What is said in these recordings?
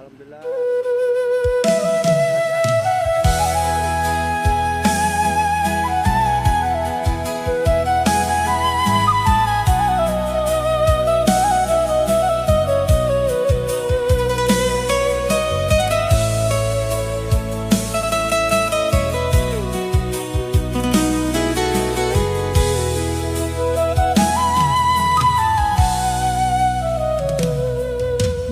alhamdulillah.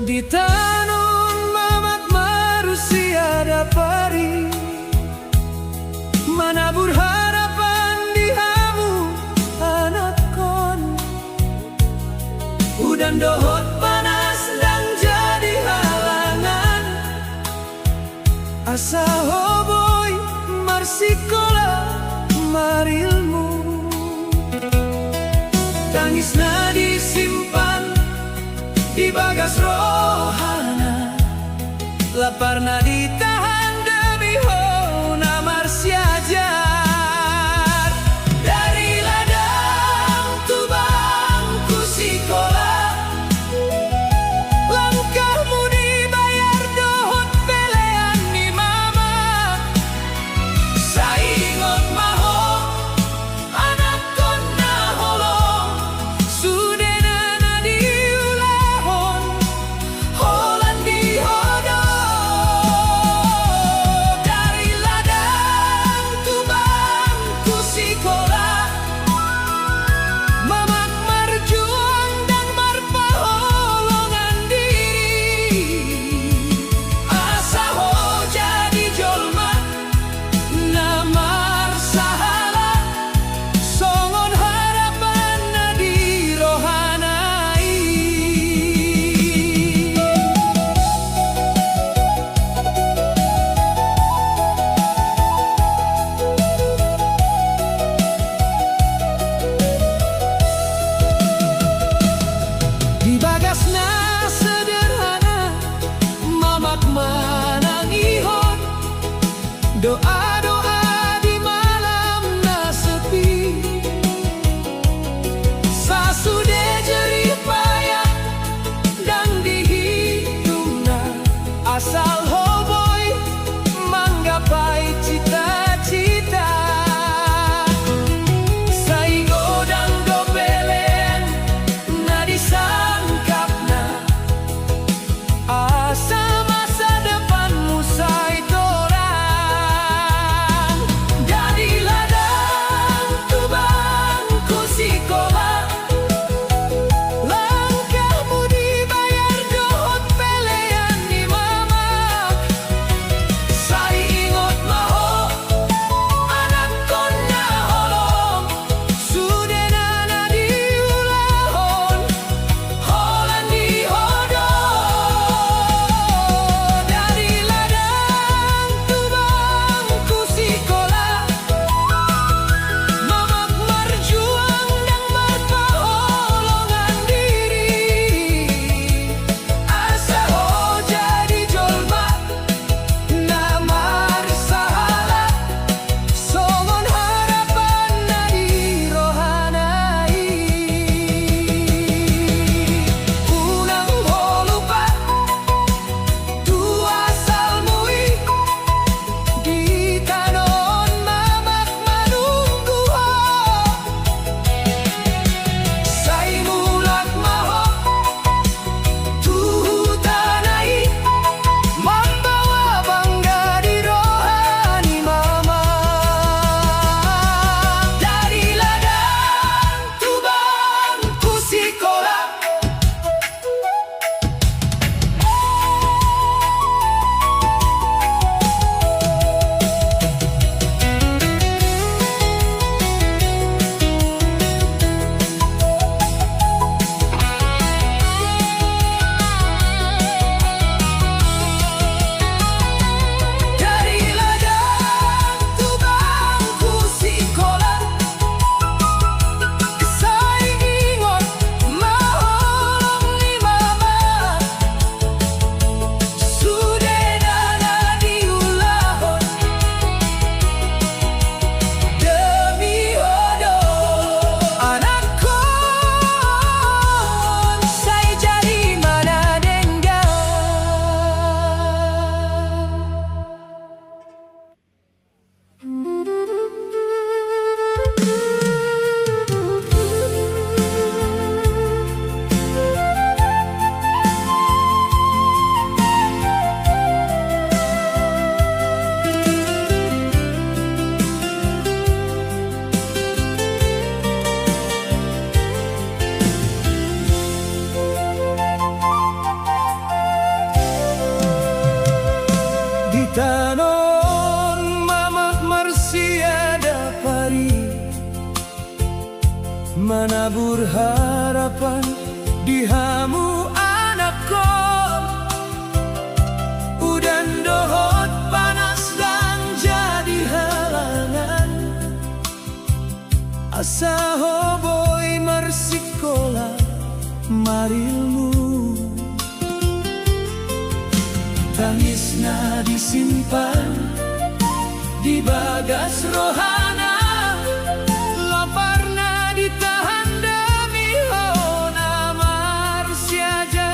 Di tanun mamat manusia dapari menabur harapan di hamu anak kon. Udan dohot panas dan jadi halangan asa hoboy marsikola marilmu. Tangisna disimpan di bagas rohana, laparna ditahan demi hona marsiajar. Dari ladang tubangku sikola, langkahmu dibayar dohot pelean ni mama. Saingon maho anak kona holong sudena na diulah Holland di hodong. tanon mama marsiada pari, menabur harapan di hamu anakku. Udan dohot panas dan jadi halangan, asa hoboi marsikola marilmu. Tangisna disimpan di bagas rohana, laparna ditahan demi hona marsiaja.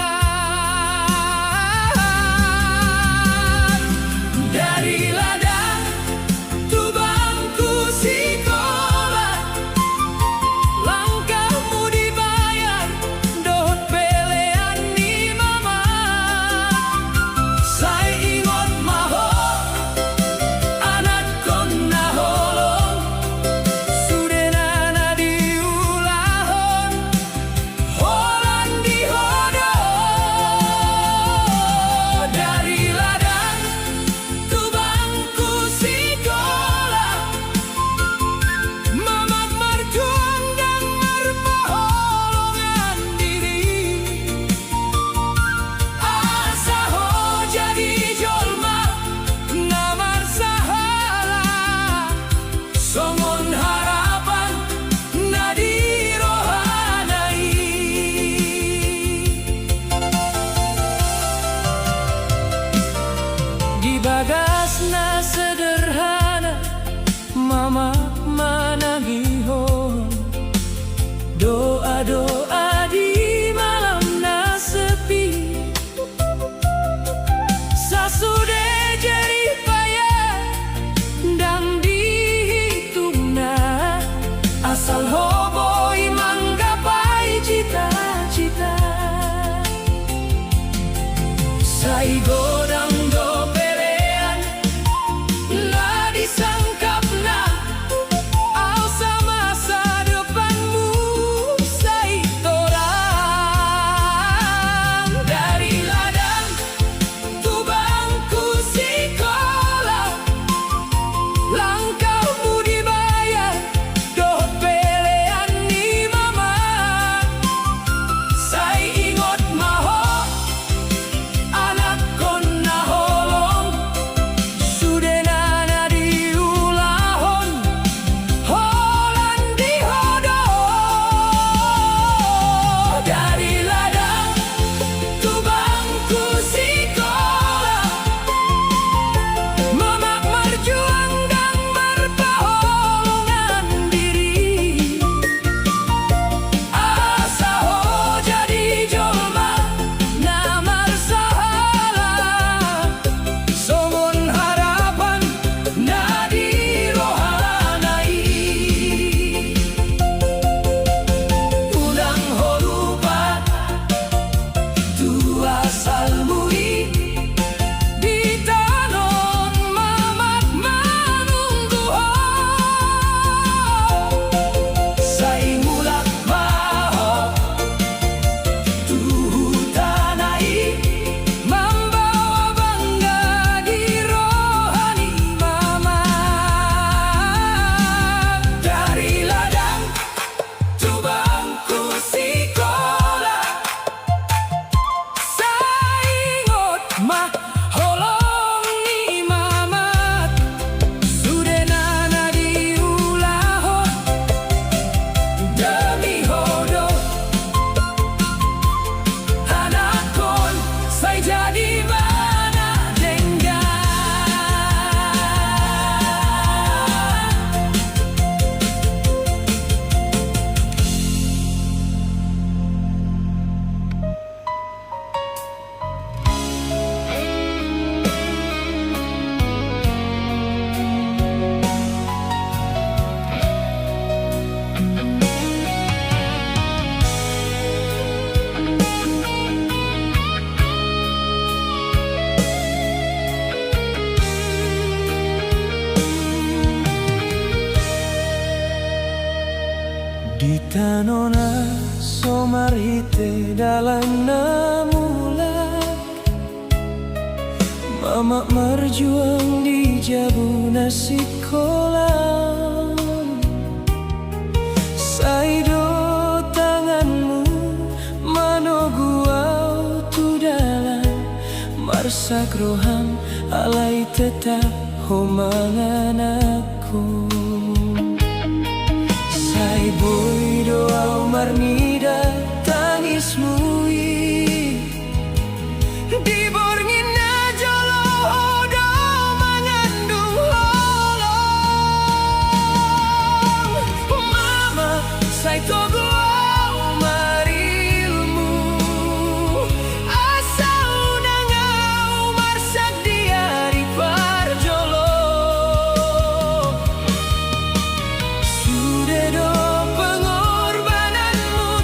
Dari ladang tubangku sikola, langkahmu dibayar dohot pelean ni mama. Saya ingot maho anak kona holong, sudenana diulahon holan dihodo. Dari ladang tubangku sikola, mama marjuang dan marpaholongan diri. Asa ho jadi jolma namar sahala, songon harapan nadi rohanai. Di bagasna sederhana, mama managihon doa-doa di malam na sepi. Sasude jerih payah dan dihitungna, asal hoboi manggapai cita-cita. Sai godang do pelean la disangkapna, au sama masa depanmu sai torang. Dari ladang tubangku sikola, langkahmu dibayar dohot pelean ni mama. Sai ingot maho anak kona holong, sudenana diulahon holan dihodo. Dari ladang tubangku sikola, mama marjuang dan marpaholongan diri. Asa ho jadi jolma namar sahala, songon harapan nadi rohanai. Ulang holupa tu asal mui, di tanon mamat manunggu ho. Sai mulak maho tu tanai, membawa bangga di rohani mama. Dari ladang tubangku sikola, saingot mah holong ni mamat, sudenana diulahon demi hodo. Anakon sai jadi mana dengga. Di tanona somarhite dalam namulak, Mama merjuang di jabu nasi kolam. Saido tanganmu manoguau tu dalam marsak roham alai tetap homangan aku. Sai boy doa marnida tangismu di borngin jolo odo mengandung holong. Mama sai togo marilmu asau nangau marsak dia di parjolo. Sudah do pengorbananmu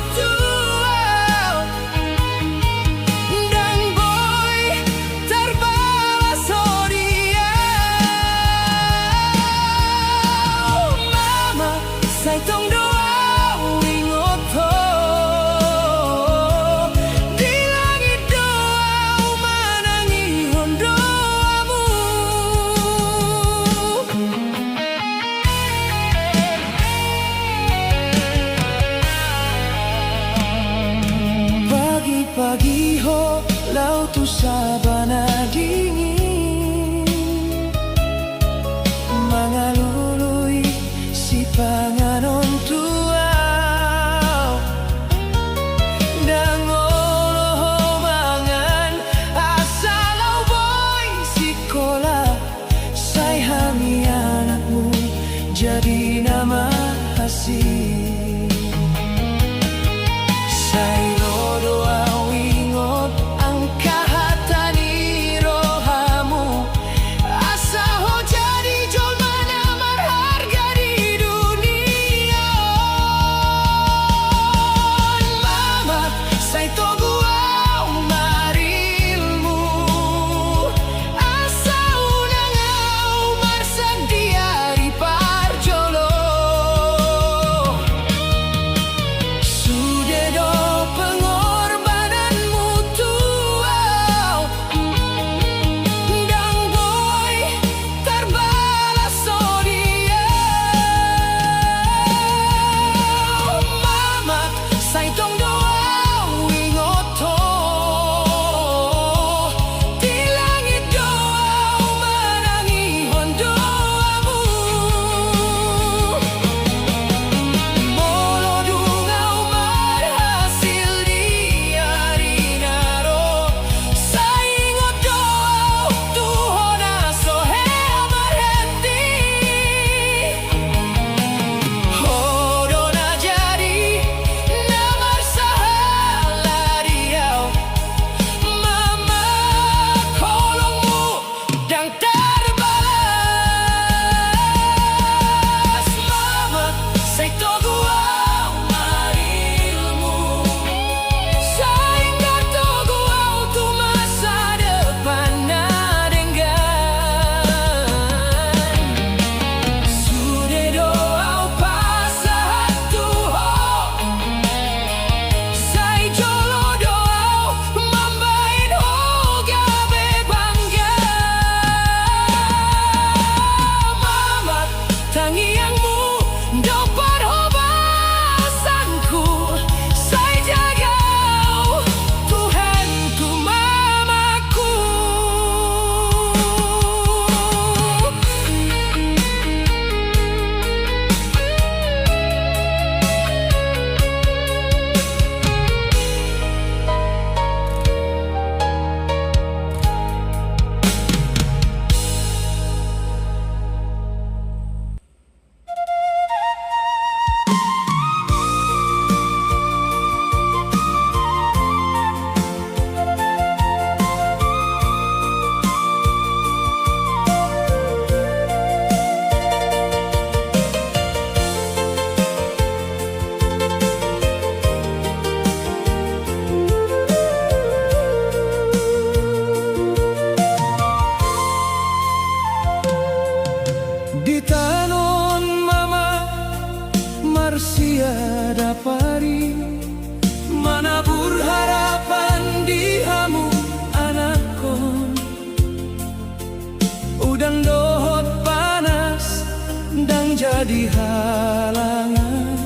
jadi halangan.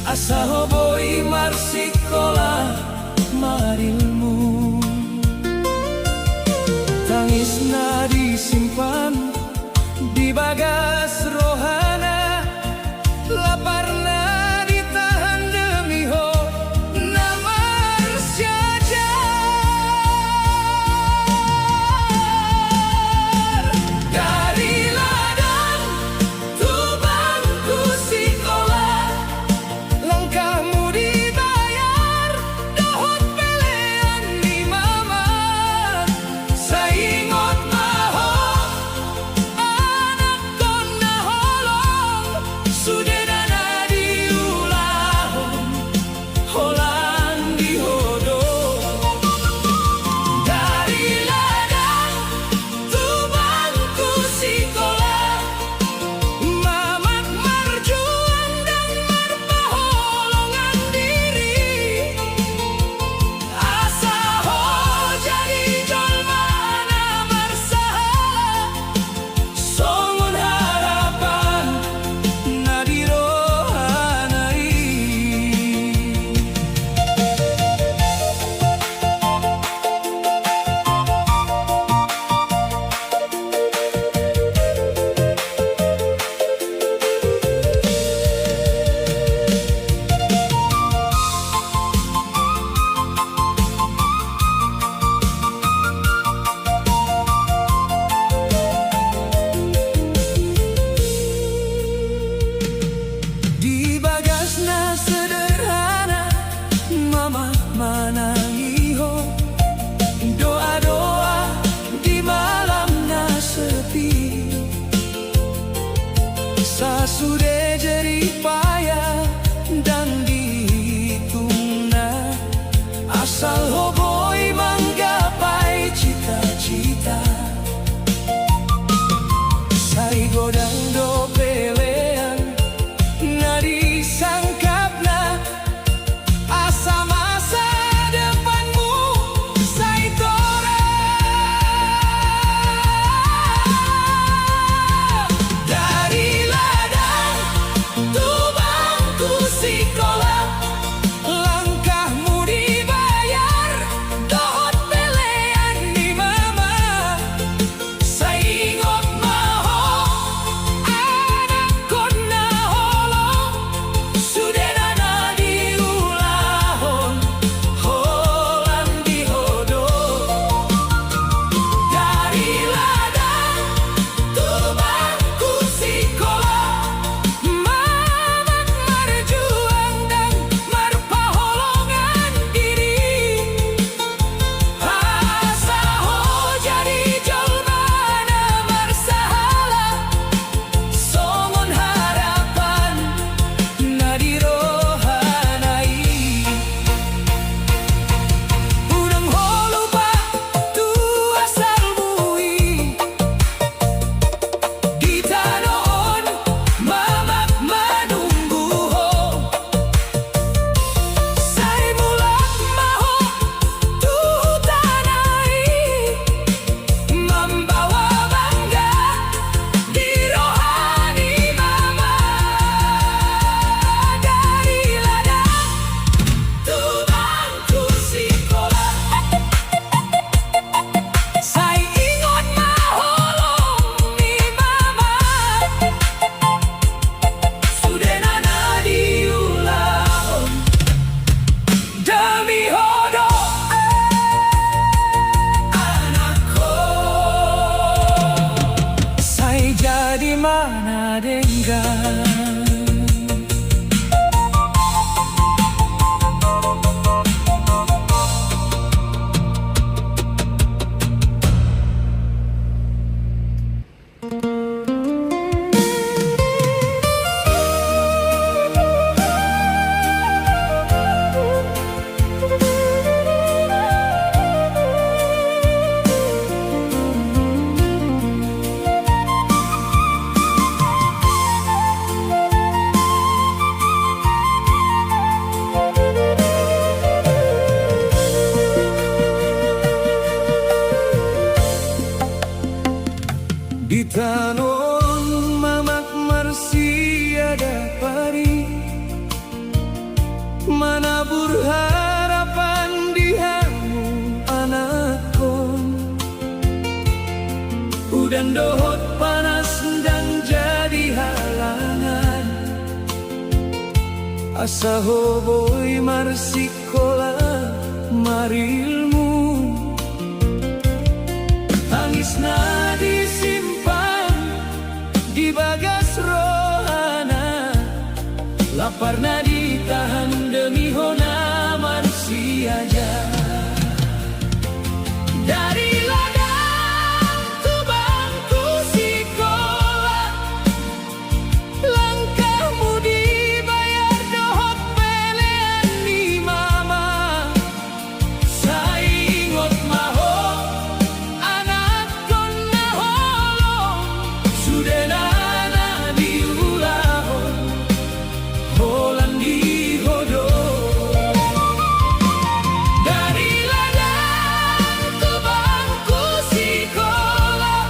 Asa hoboi marsikola marilmu, tangisna disimpan di bagas rohana, laparna ditahan demi ho namar syajar. Dari ladang tubangku sikola, langkahmu dibayar dohot pelean di mamat. Saingot maho anak kona holong, sudedana diulahon holan dihodo. Dari ladang tubangku sikola, mamak marjuang dan marpaholongan diri. Asa ho jadi jolmana marsahala, songon harapan na dirohanai. Di bagasna sederhana, mama manangiho doa-doa di malamna sepi. Sasude jerih payah dan dihitungna, asal hoboi manggapai cita-cita. Sai godang do pelean na disangkapna, asa masa depanmu sai tora. Dari ladang tubangku sikola, langkahmu dibayar dohot pelean di mama. Saingot maho anak kona holong, sudedana diulahon holan dihodo. Dari ladang tubangku sikola, mamak marjuang dan marpaholongan diri. Asa ho jadi jolmana marsahala, songon harapan na dirohanai. Urang ho lupa tu asal mui, di tanoon mamak manunggu ho. Sai mulak maho tu tanai, membawa bangga di rohani mama. Dari ladang tubangku sikola, sai ingon maholong ni mama. Sudedana diulahon demi hodo anakku. Sai jadi mana denggan. Di tanon mamak marsi Udan dohot panas ndang jadi halangan. Asa hoboy marsikola marilmu, tangis na disimpan di bagas rohana, lapar na ditahan demi hona manusia aja. Dari ladang tu bangku sekolah, langkahmu dibayar dohot pelean di mama. Saingot maho anak kon naholong, sudah nana diulahon holan di hodo. Dari ladang tu bangku sekolah,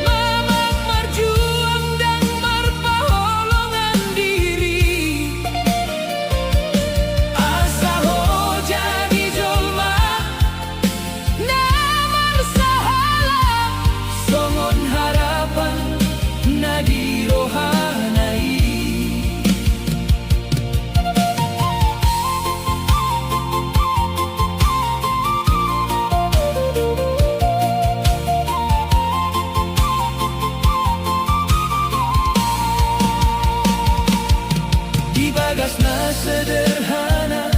mama marjuang dan marpaholongan diri. Asa ho jadi jolma namar sahala, songon harapan na dirohanai. Di bagas na sederhana,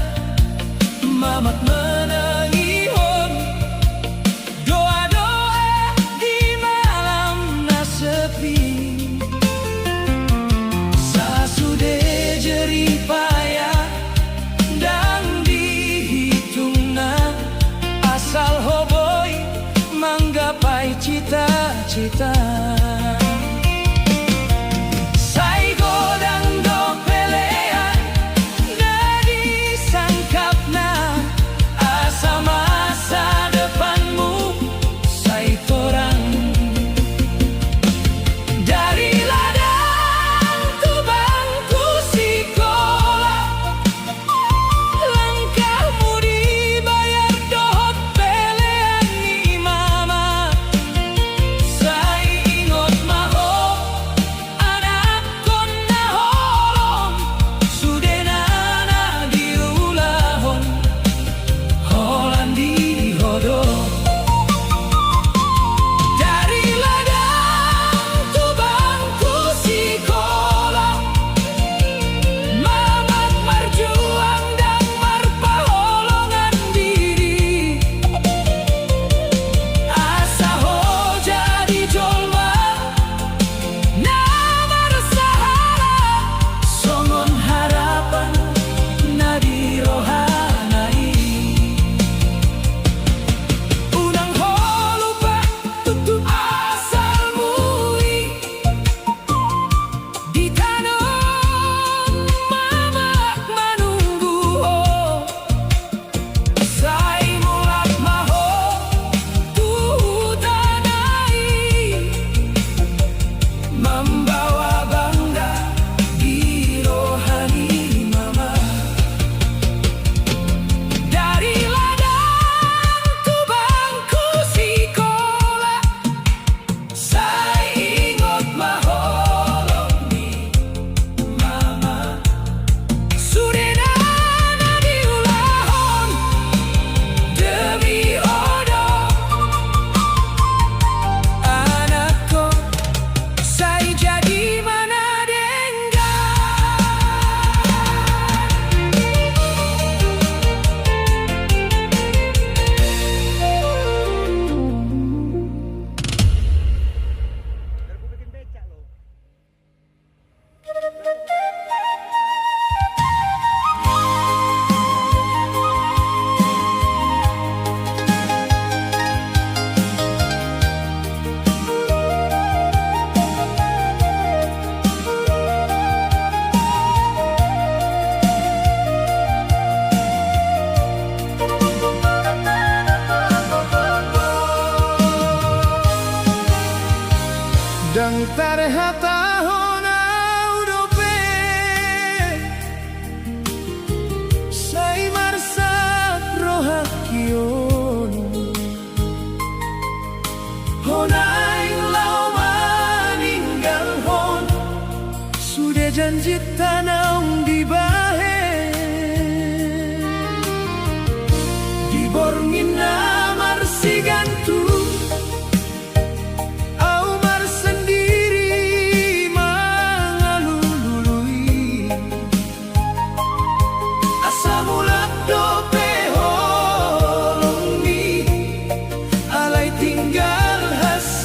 mamat menangihon doa-doa di malam na sepi. Sasude jerih payah dan dihitung na, asal hoboy manggapai cita-cita. Sai godang do pelean na disangkapna, asa masa depanmu sai torang. Dari ladang tu bangku sekolah, langkahmu dibayar dohot pelean ni mama. Sai ingot Honai lau maninggal hon, sudah janji tanam di bahe. Di borngin amar si gantu, Aumar sendiri mengalului. Asa mulak dope holong mi, alai tinggal hasil.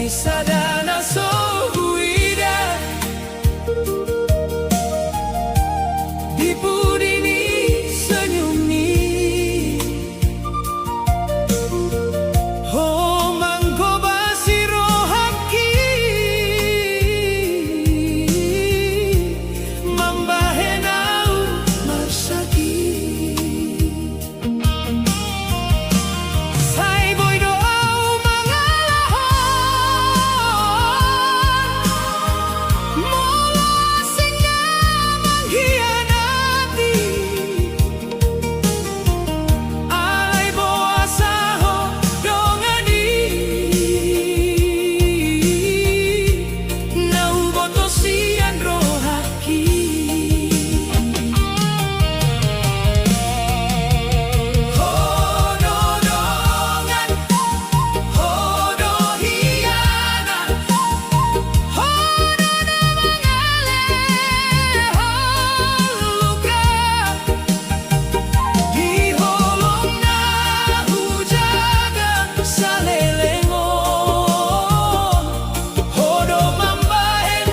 sadana so huida dipudini senyumni oh mangkoba siro haki mambahenau marsaki sai boy doau mangalahon mola singa manghianati alai boasaho dongani nau botosian rohaki hodo dongan hodo hianat hodo namangale luka di holongna hujaga salelengon hodo mambahen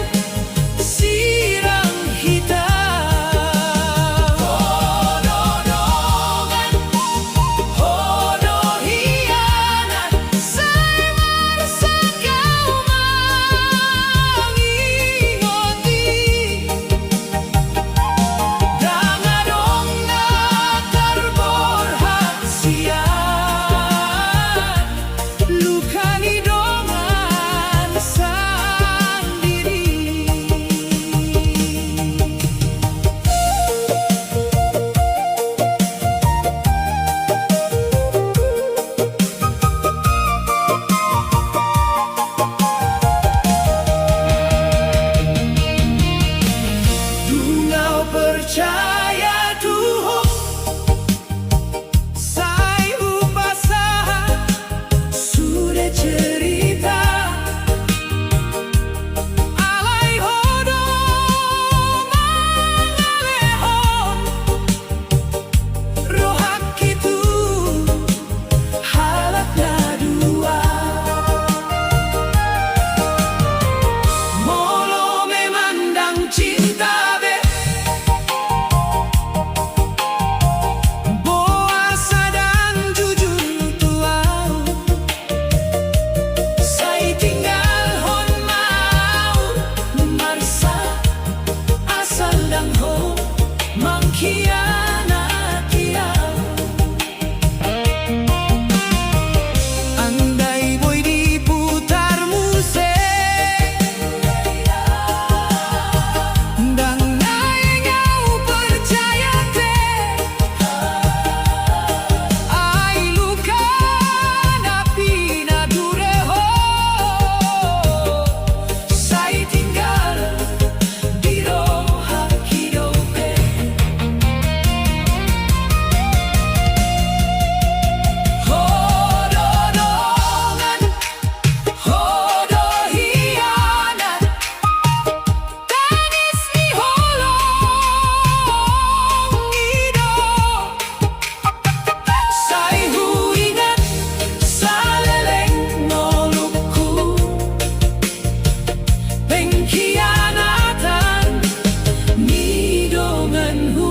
sirang hitam hodo dongan hodo hianat sai marsa kau mangingoti dangadongna terborhasian lukani dongan sandiri. Dungau percaya tuho sai upasaha sudah cerita alai hodo mangalehon rohak itu halakna dua molo memandang cinta be boasa dan jujur tuau sai tinggal hon mau marsa asal dan ho mangkhianati au andai boy diputar musik dang naengau percaya te ai luka napi na dureho sai tinggal di rohak hidope hodo dongan hodo hianat tangis ni holong ido sai huingat saleleng nolukku pengkhianatan ni donganhu.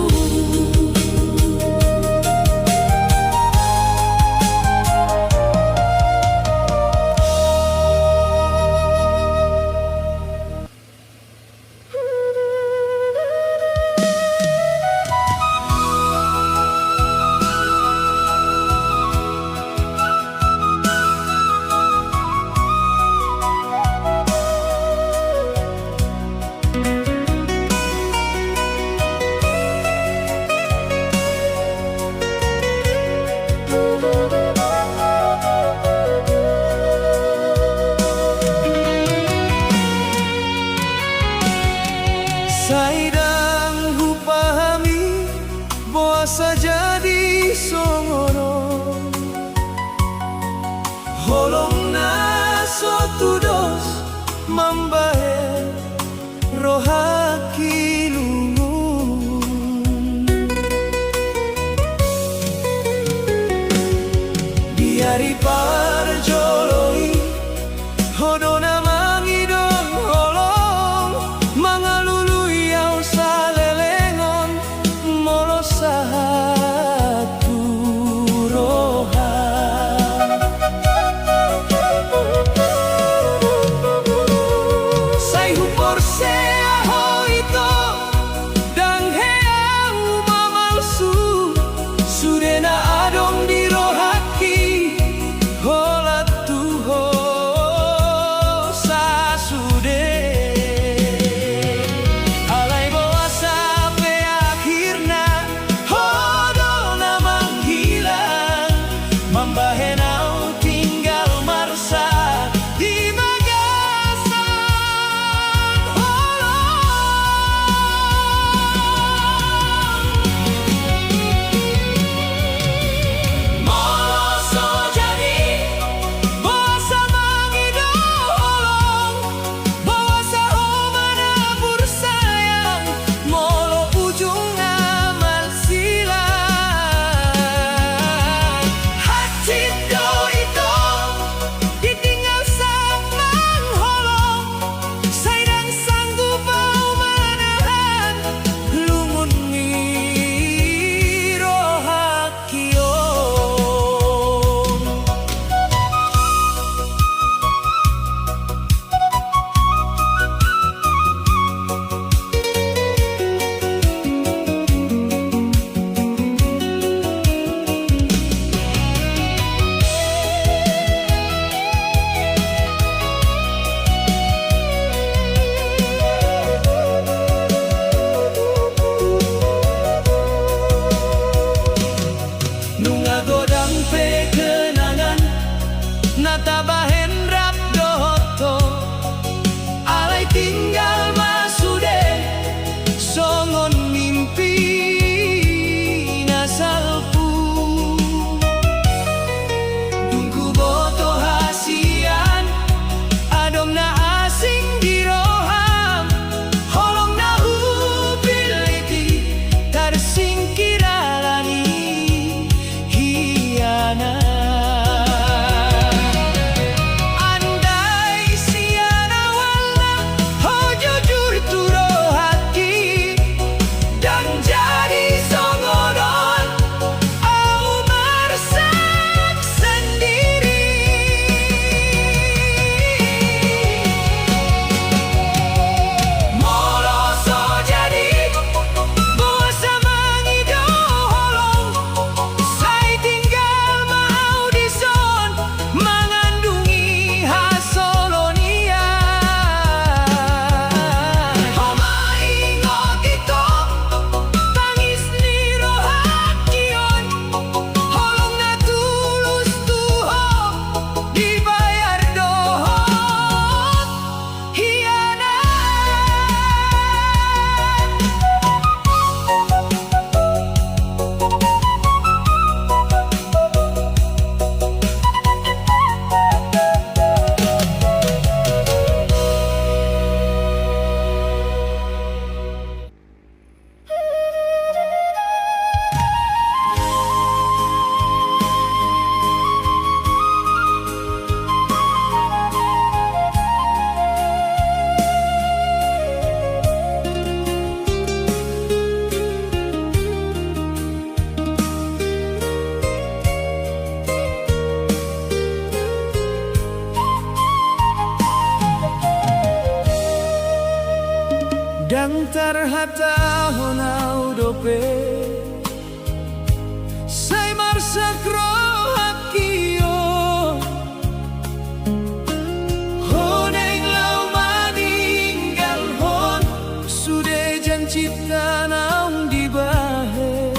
Saidang hu pahami boasa jadi songono holongna sotudos mambahe rohaki lungun biari parjoloi hodo tabahen rap dohoto alay tinggal masude songon mimpi nasalpu tunggu boto hasian adom na asing di roham holong na upiliti tarsingkiralani hiana andai siana wala ho jujur turo hati dan jadi songoron au marsak sendiri moloso jadi bosa mangido holong sai tinggal mau dison mengandungi hasolonia homa ingot ito tangis ni rohakion holong na tulus tuho dibayar dohot hianat. Dan terhata honau dope sai marsak rohakio honeng lau maninggal hon sude jan cipta naung dibahen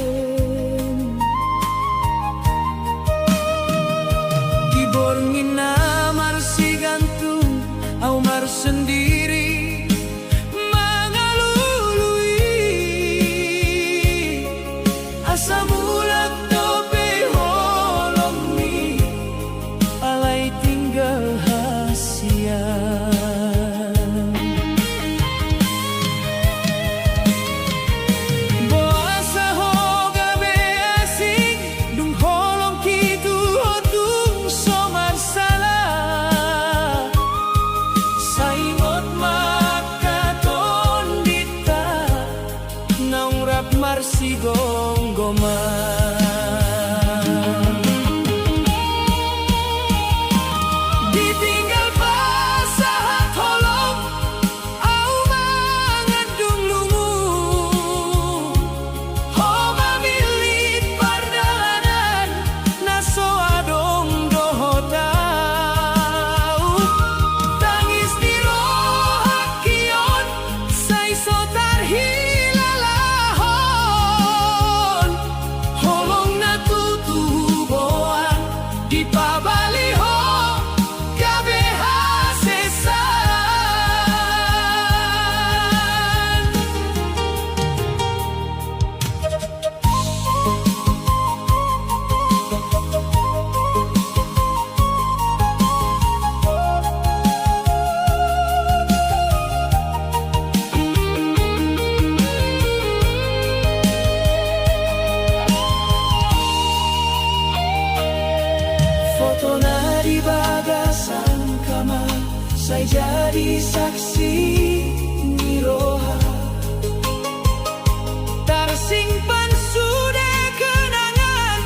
kiborngin namar si gantung au mar sendiri asa mulat dope holong mi alay tinggal hasian boasa hoga be asing dung holong kitu dung somar salah saingot makaton dita naung rap marsi ditinggal pasahat holong au mangandung lungu ho mamilit pardalanan naso adong dohotau tangis di rohakion sai sotar hilalahon holong na tutuboan di pabaliho gabe hasesan foto na di bagasan kamar saya jadi saksi ni roha tersimpan sudah kenangan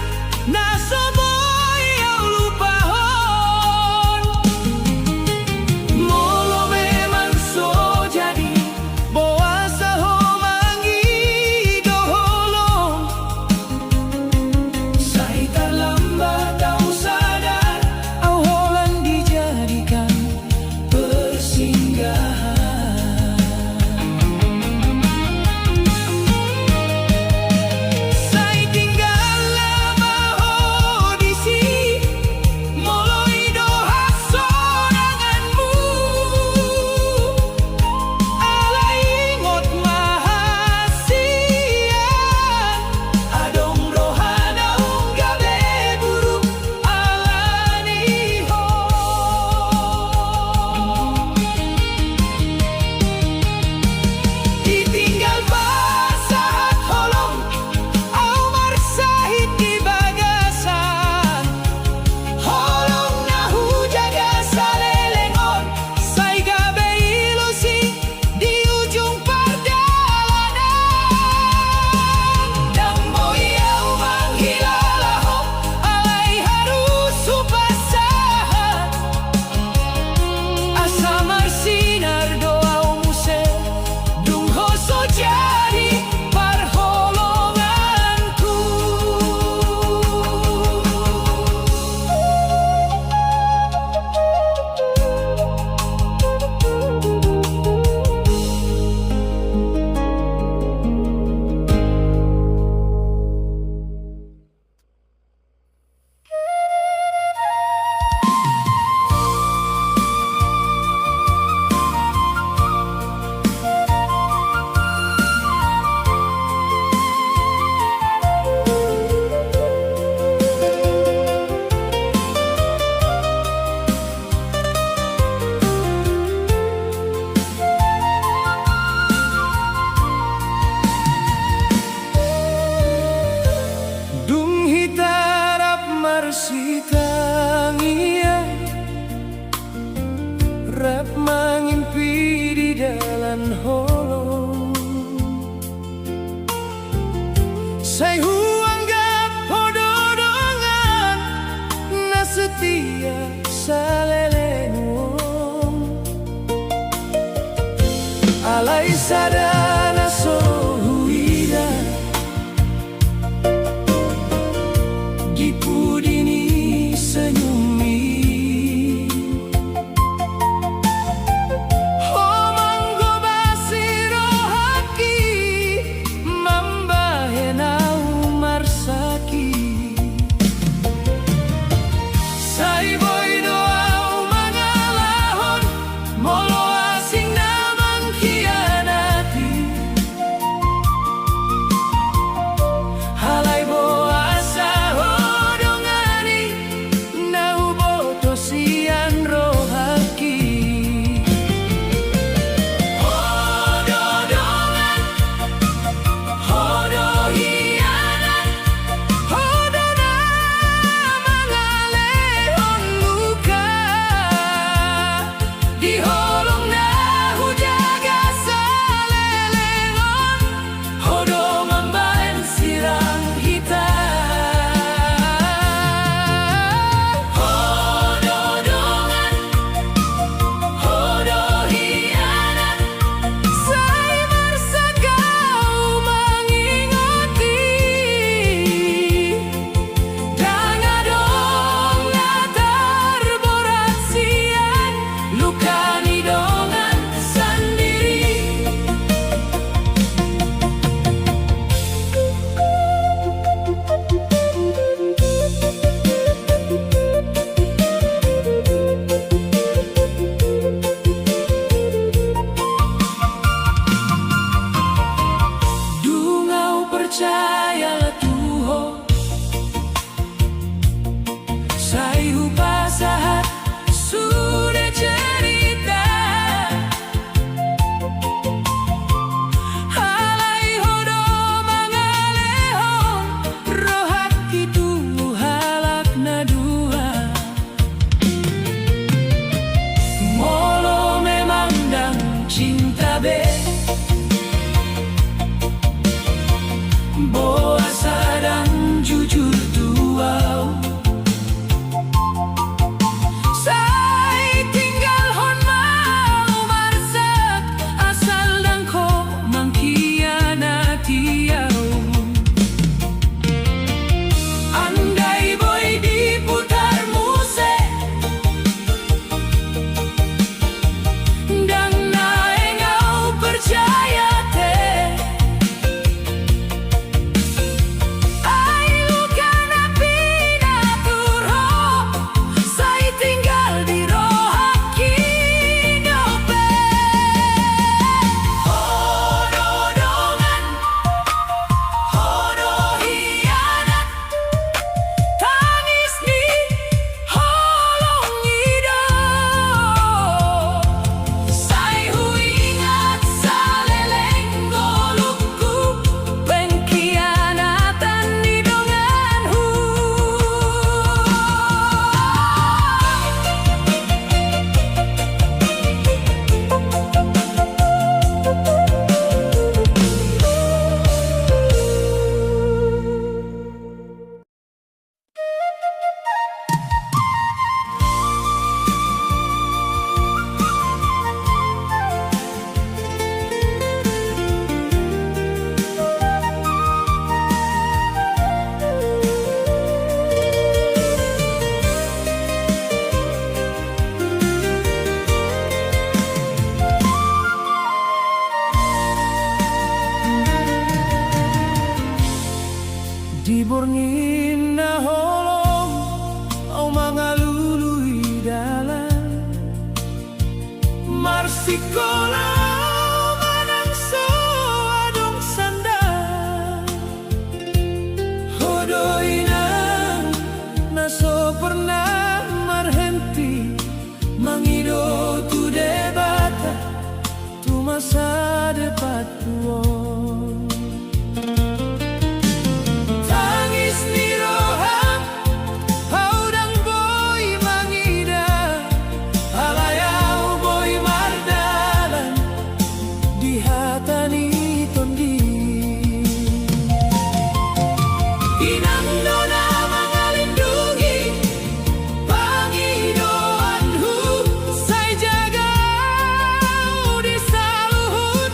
naso boy au lupahon molo memang so jadi boasa ho mangi doholong sai terlambat au sadar au holan dijadikan persinggahan halai sadana so huida dipudini senyumi homanggo basiro haki mambahenau marsaki sai boy doau mangalahon molo asing namang kianati halai boasa hodongani nau boto sian rohaki hododongan hodo hianat hodona mangalehon luka di holong nahu jaga salelengon hodo mambaen sirang hitam hododongan hodo hianat sai marsakau mangingoti dangadong ngatar borat sian lukani dongan sendiri dungau percaya tuho sai upasahat sudah cerita halai hodo mangalehon rohaki tu halak nadua molo memandang cinta be boa sadang jujur tuau sai tinggal hon mau marsak asal dangko mangkianati au andai boy diputar musik dang naengau percaya teh ai lukan api naturho sai tinggal di rohaki nyope hododongan hodo hianat tangis di holong ida sai huingat saleleng golukku pengkhianatan di donganhu diborngin na holong au mangalului dalan marsikola manang so adong sandang hodo inang naso pernah marhenti mangido tu debata tu masa depan tuo tangis ni roham haudang boy mangida halayau boy mardalan di hatani tondi inang dona mangalindungi pangidoanhu sai jaga di saluhut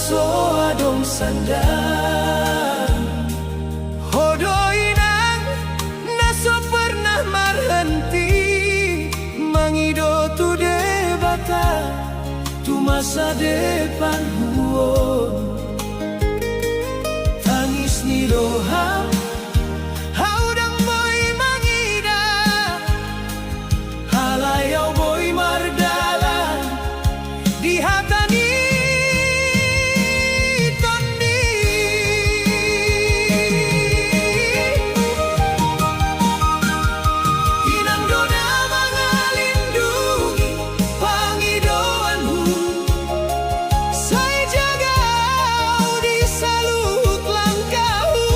so adong sandang. Hodo inang naso pernah marhenti mangido tu debata tu masa depan huon. Tangis ni roham haudang boy mangida halayaw boy mardalan di hatani tondi. Inangdo na mangalindungi pangidoanmu say jagaw di salut langkahmu.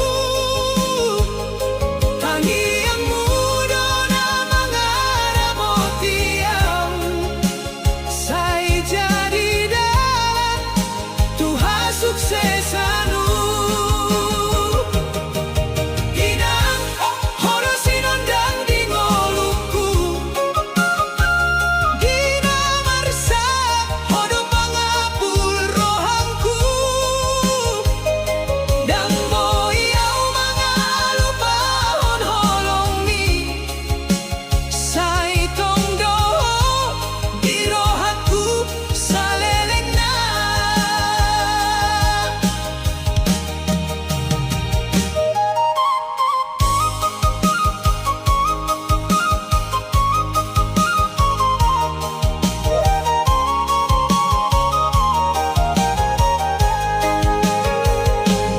Tangi ang mudo na mangaramotiam say jadi dalan tuha suksesanu. Inang horo sinondang di ngoluku Dina marsa hodo pangapul rohangku dang boyaw mangalupahon holongi say tongdoho di rohangku saleleng na.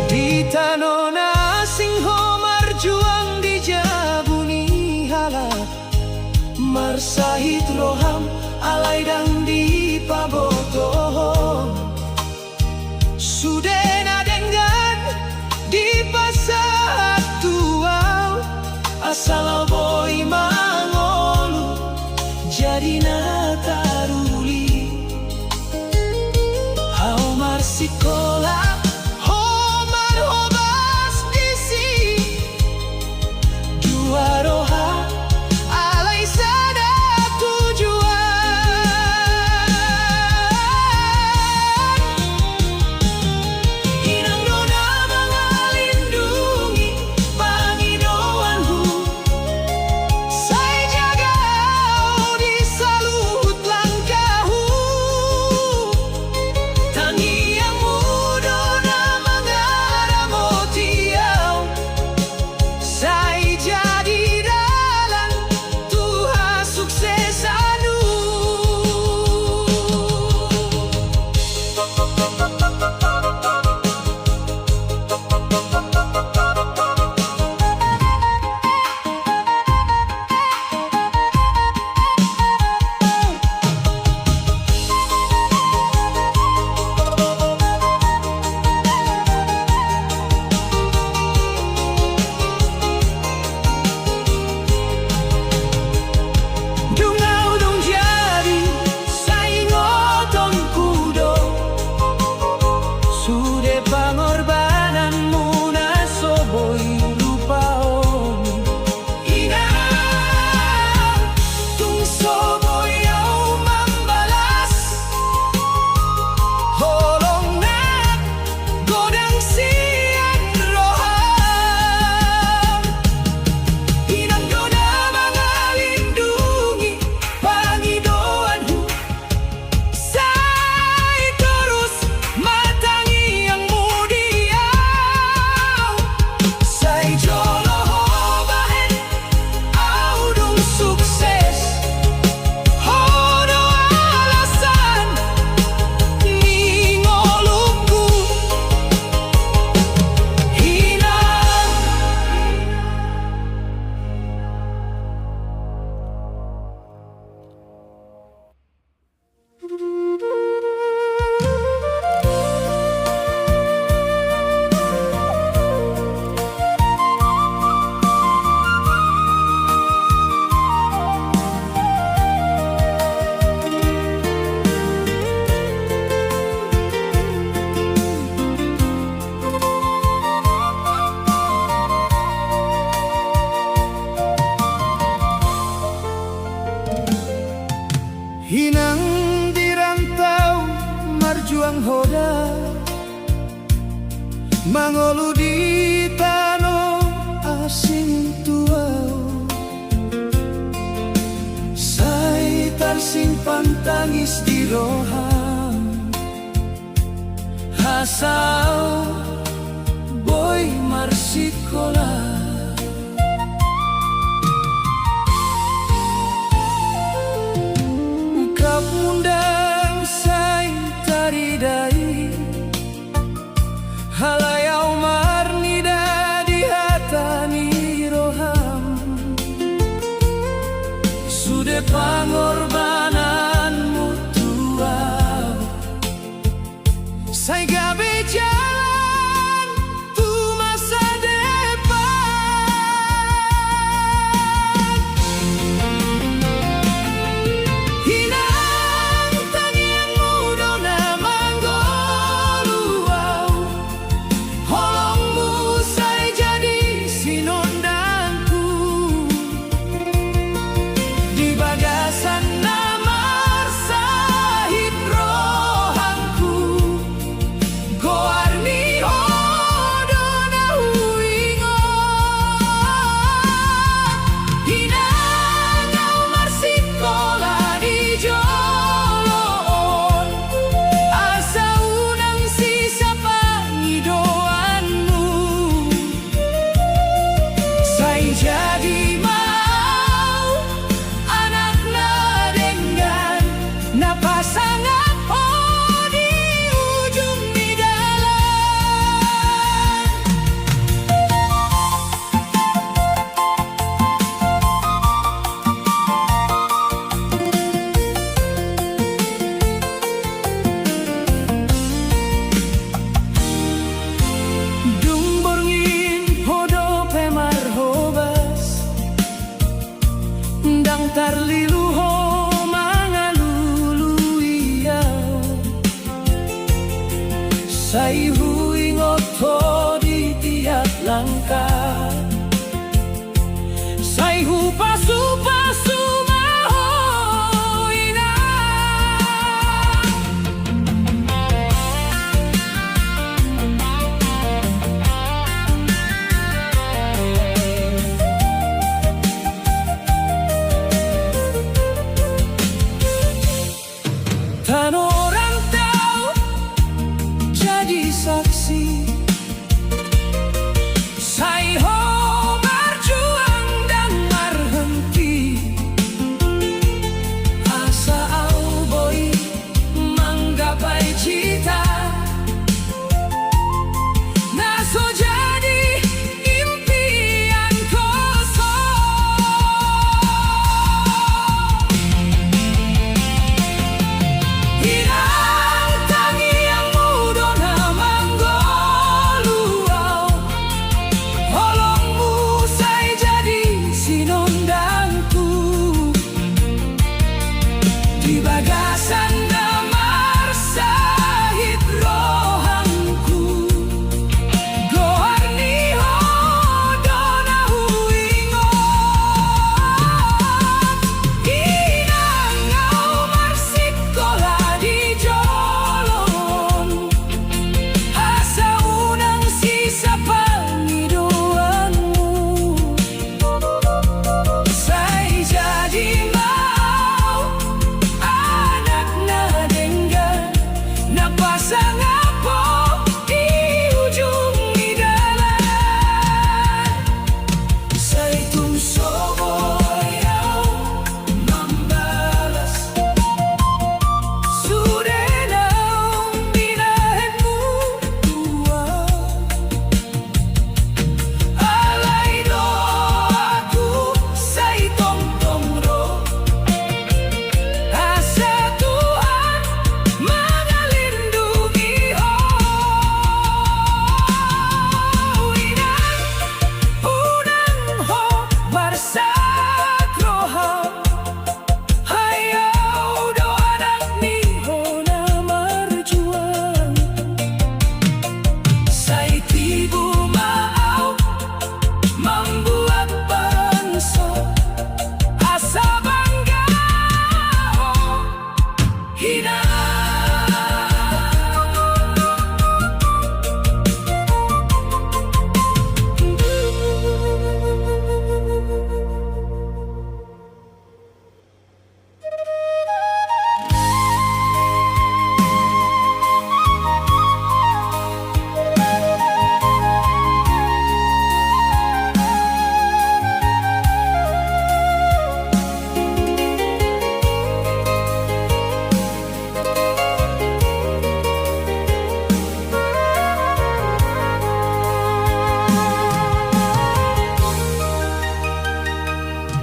Di tanona singho marjuang di jabuni halak marsahit roham alay dang di pabotohon. Sudena dengan di pasat tuaw asal boy mangolu jadi nataruli hau marsikola homar hobas disi dua roha alay sada tujuan. Inang dona mangalindungi pangidoanmu say jagaw di salut langkahmu. Tangi ang mudo na mangaramotiaw say jadi dalan tuha suksesanu. Dungaw dong jadi saingotong kudo sude pangorbananmu na soboy lupaon. Inang tung soboy au mambalas holong na godang sian roham. Inang dona mangalindungi pangidoanmu say terus matangi ang mudiaw say joloho bahen audong sukses hodo alasan ni ngoluku. Inang Hinang dirantau marjuang hoda mangolu di tanah asing tuau, saya tersimpan tangis di roham, hasau boy marsikola. Ungkap mundang saya taridai, halayau marnida di hatani roham, sudah pengorbananmu tua, saya gabe jalan tu masa depan. Hinang tangianmu dona manggoluau, holongmu saya jadi sinondangku, di bagasan namar sahib rohangku, goarni hodona huingot, hinangau marsikola di joloon, asa unang sisa pangidoanmu, saya jadi mau anak nadenggan, na pasangan oh di ujung di dalam. Dumborngin hodo pemar hobas, ndang tarliluho mangaluluiyau, saya huingot di tiap langkah, saya hupasu-pasu mahoina. Tan orang tahu jadi saksi, saya ho berjuang dan berhenti.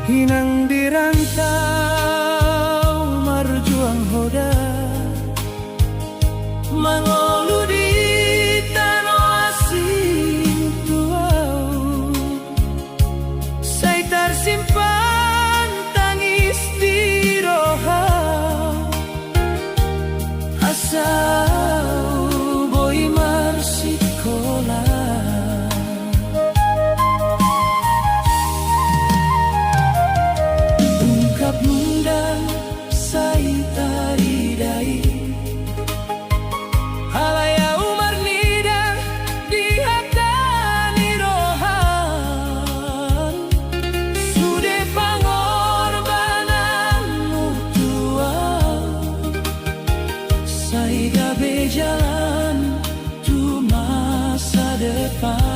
Inang dirantau marjuang hoda mangolu di tanah asing tuau. Saya tersimpan tangis di roha asal boy marsikola. Ungkap mundang saya taridai halaya umar nida di hatani rohan sude pangorbanan mutual saya gabe jalan tu masa depan.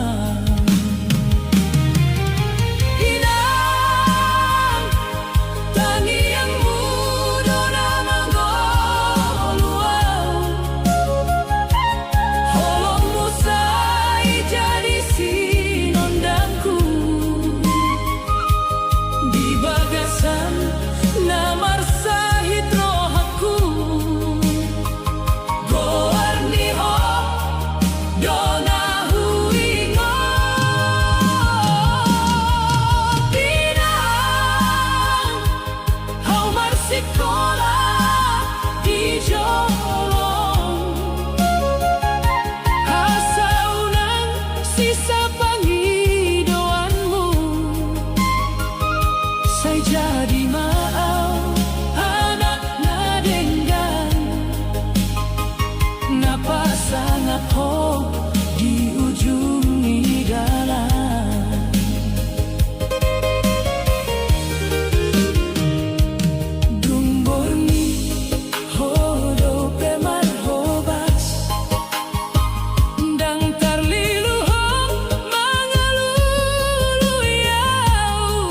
Jadi maau anak nadenggan napa sangat ho di ujung jalan. Dumborni hodo pemar hobas dang tarlilu ho mangalulu yau.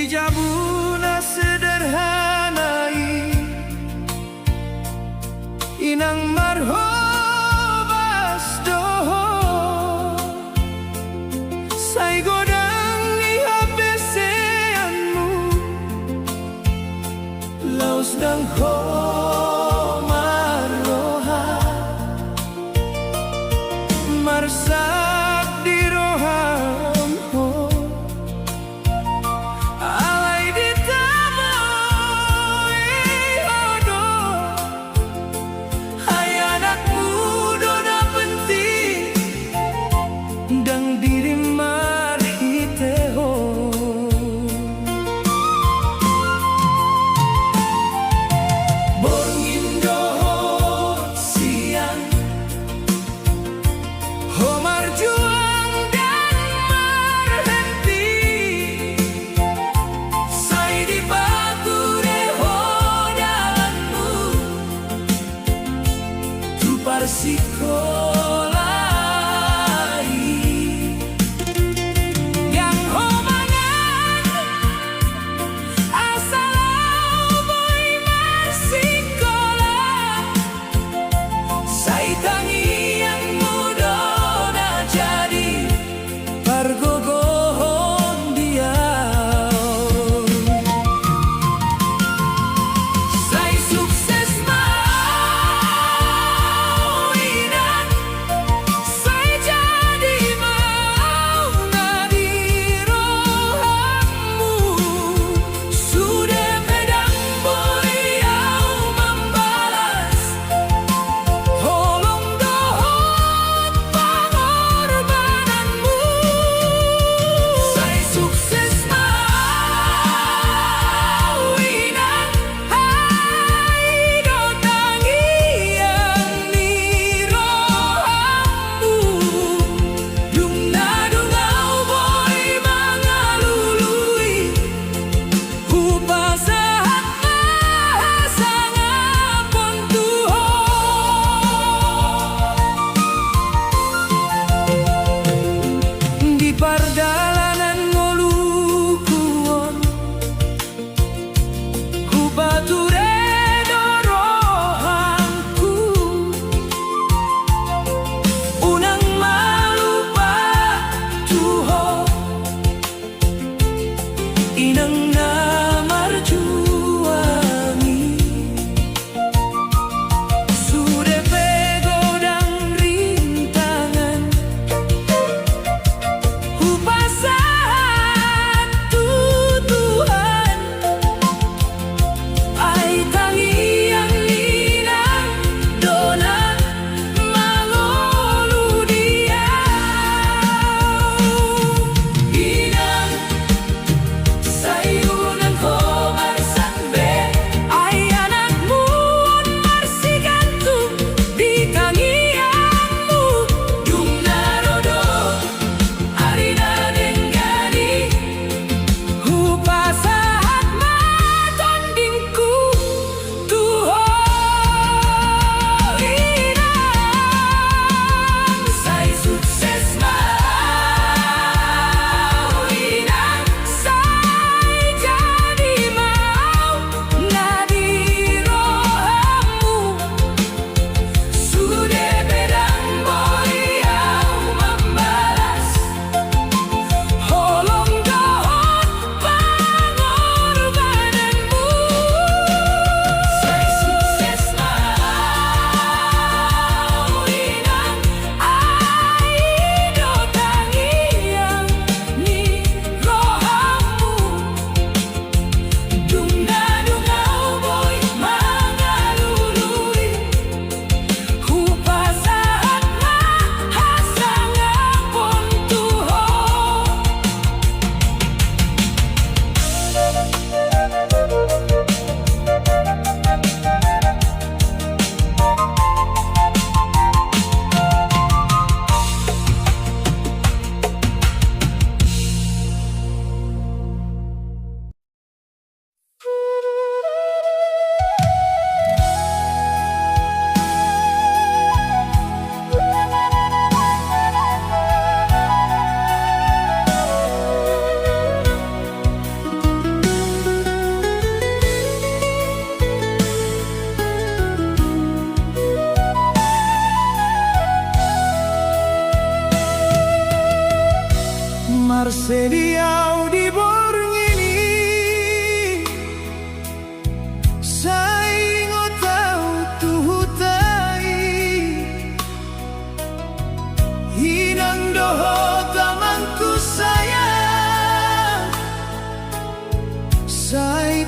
Ijabuna sederhanai inang marhobas doho sai godang ni habeseanmu laus dang ho maroha marsak di roham ho alai di tamo ihodo hai anak muda na penting dang diri marhiteho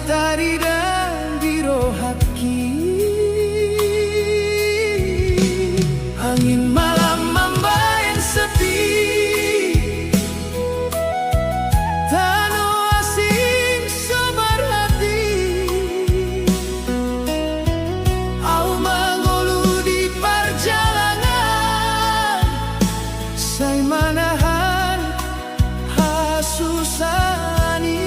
tari dan birohaki. Angin malam membayang sepi, tanu asing sobar hati. Au mengulu di perjalanan, saya manahan hasusani.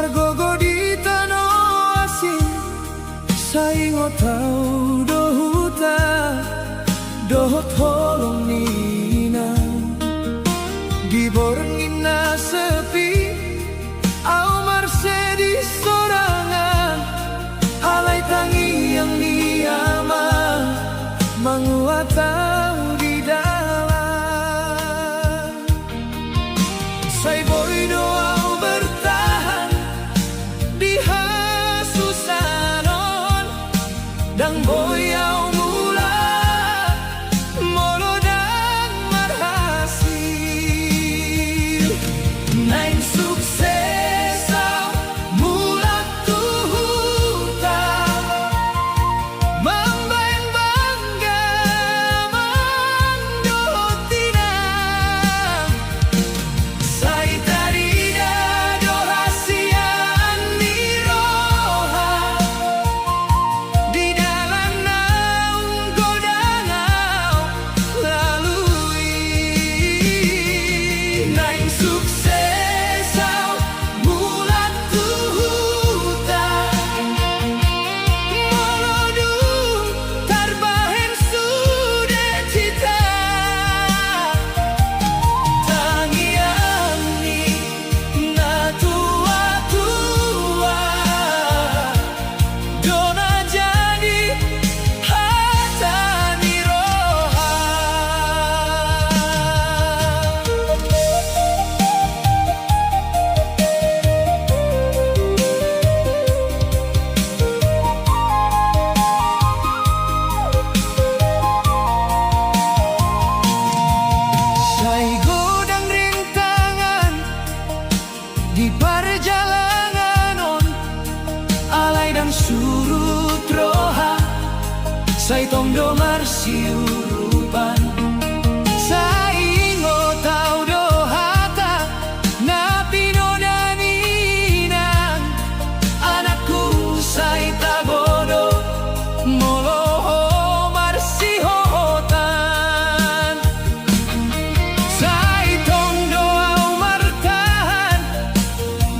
margogo di tanah asin saingo tau dohuta dohot holong nina giborngina sepi au marsedi sorangan alai tangi yang niama menguatau di dalam sai boy doa bertahan di hasusanon dan boy au mula molodang marhasil nain sukses au mula tuhuta mambayan bangga mandotinang sai tarida dohasian niroha di dalam naung godangau lalui nain sukses au mulat tuhuta molodu tarbahen sude cita tangian ni na tua-tua dona jadi hata niroha sai godang rintangan di perjalanan on alai dan surut roha sai tongdo marsiurupan sai ingo tau dohata na pinodaninang anakku sai tagodo moloho marsihotan sai tongdo au martahan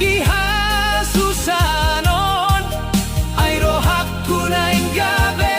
di hasusanon ai rohakku naing gabe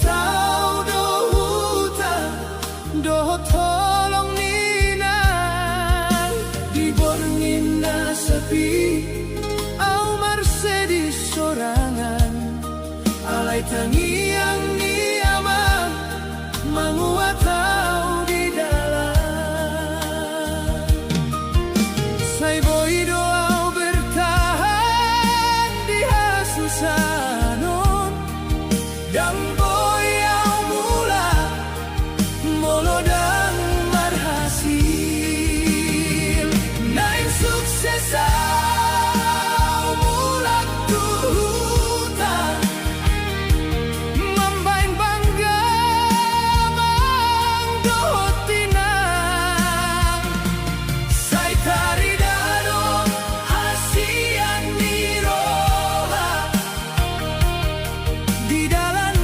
tahu do huta do tolong nina di borngina sepi au Mercedes sorangan alai tangiang niama menguat tahu di dalam sai boy doa bertahan di hasusanon dan boy au mula molo dan marhasil naik sukses au mula tuhuta membain bangga mang dohotinang sai tari dado hasian niroha di dalam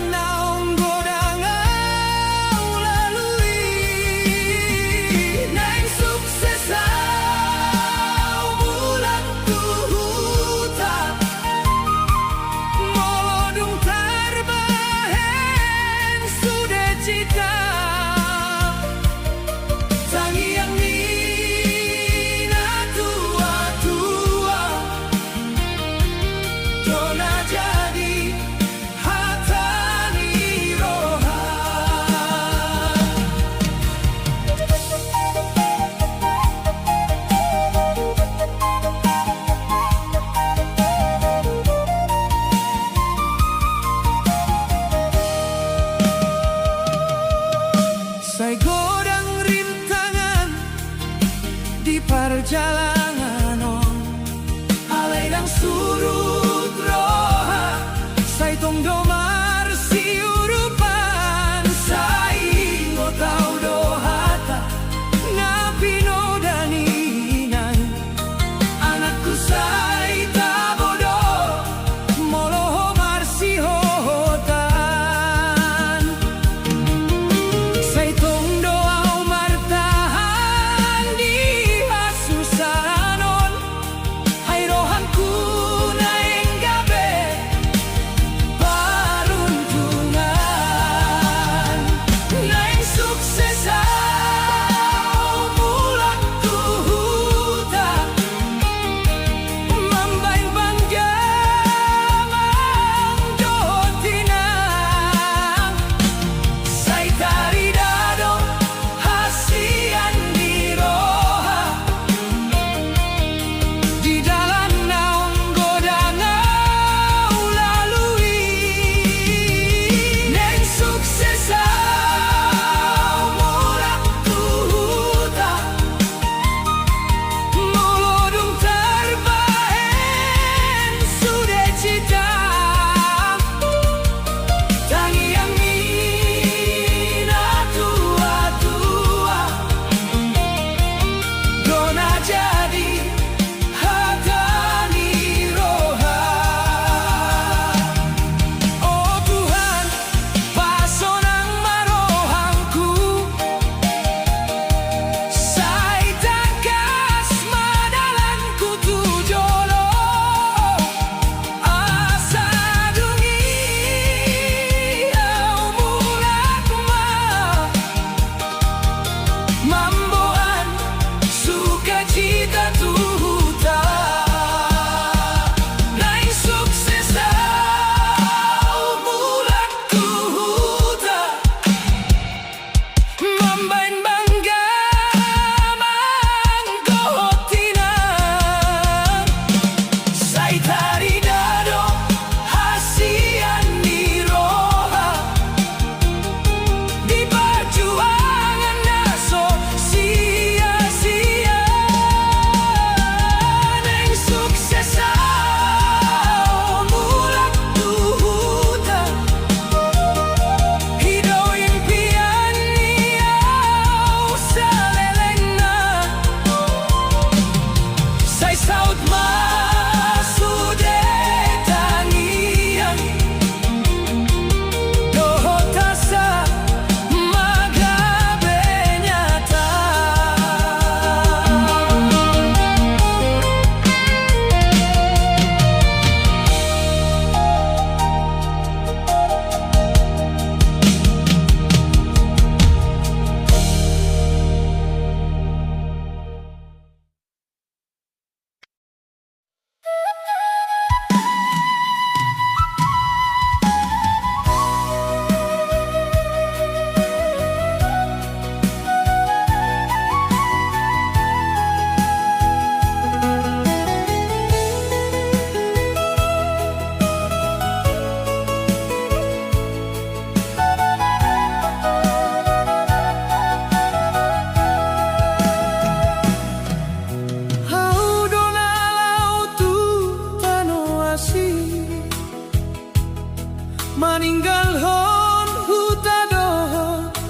maninggal hon huta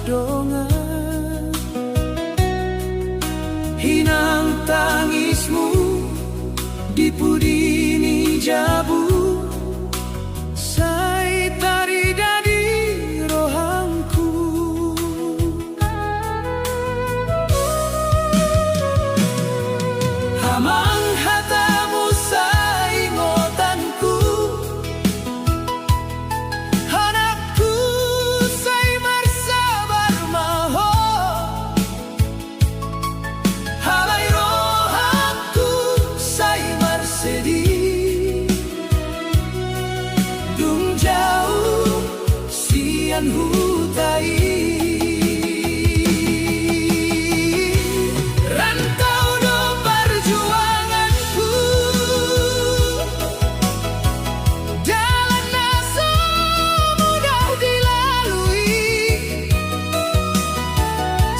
dongan, hinang tangismu di pudini jabu, sai tari dari rohangku. Hamang hatamu sai ngotanku, anakku sai marsabar maho, halai rohangku sai marsedih, dung jauh sian hutai. Rantau do perjuanganku, jalan naso mudah dilalui,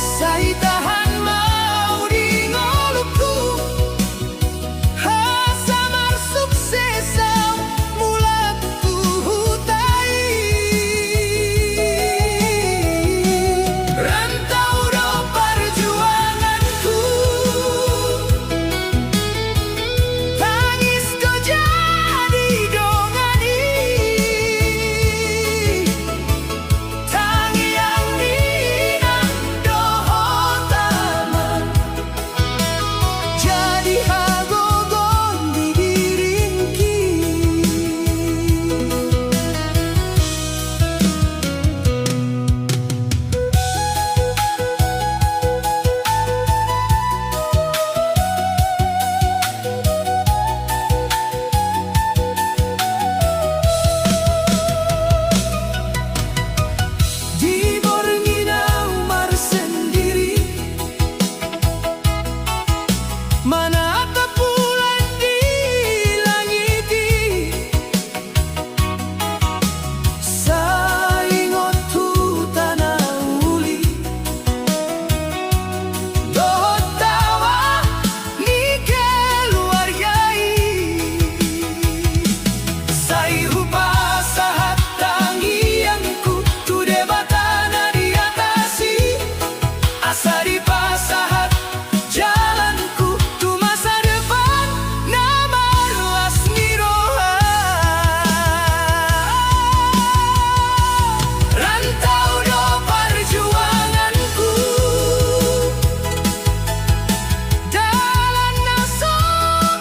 sai tahan mau di ngolupku, hasamar suksesau mulakku hutai. Rantau do perjuanganku, tangis kau jadi dongani, tangiang ninang doho taman, jadi hagogon di diringki. Di borngina umar sendiri, mana tak bulan di langiti, saingot tanah uli, doh tawa ni keluargai, sai rupa sahat tangianku tu debatana di atasi, asa di pasahat jalanku tu masa depan nama luas niroha. Rantau do perjuanganku, jalan naso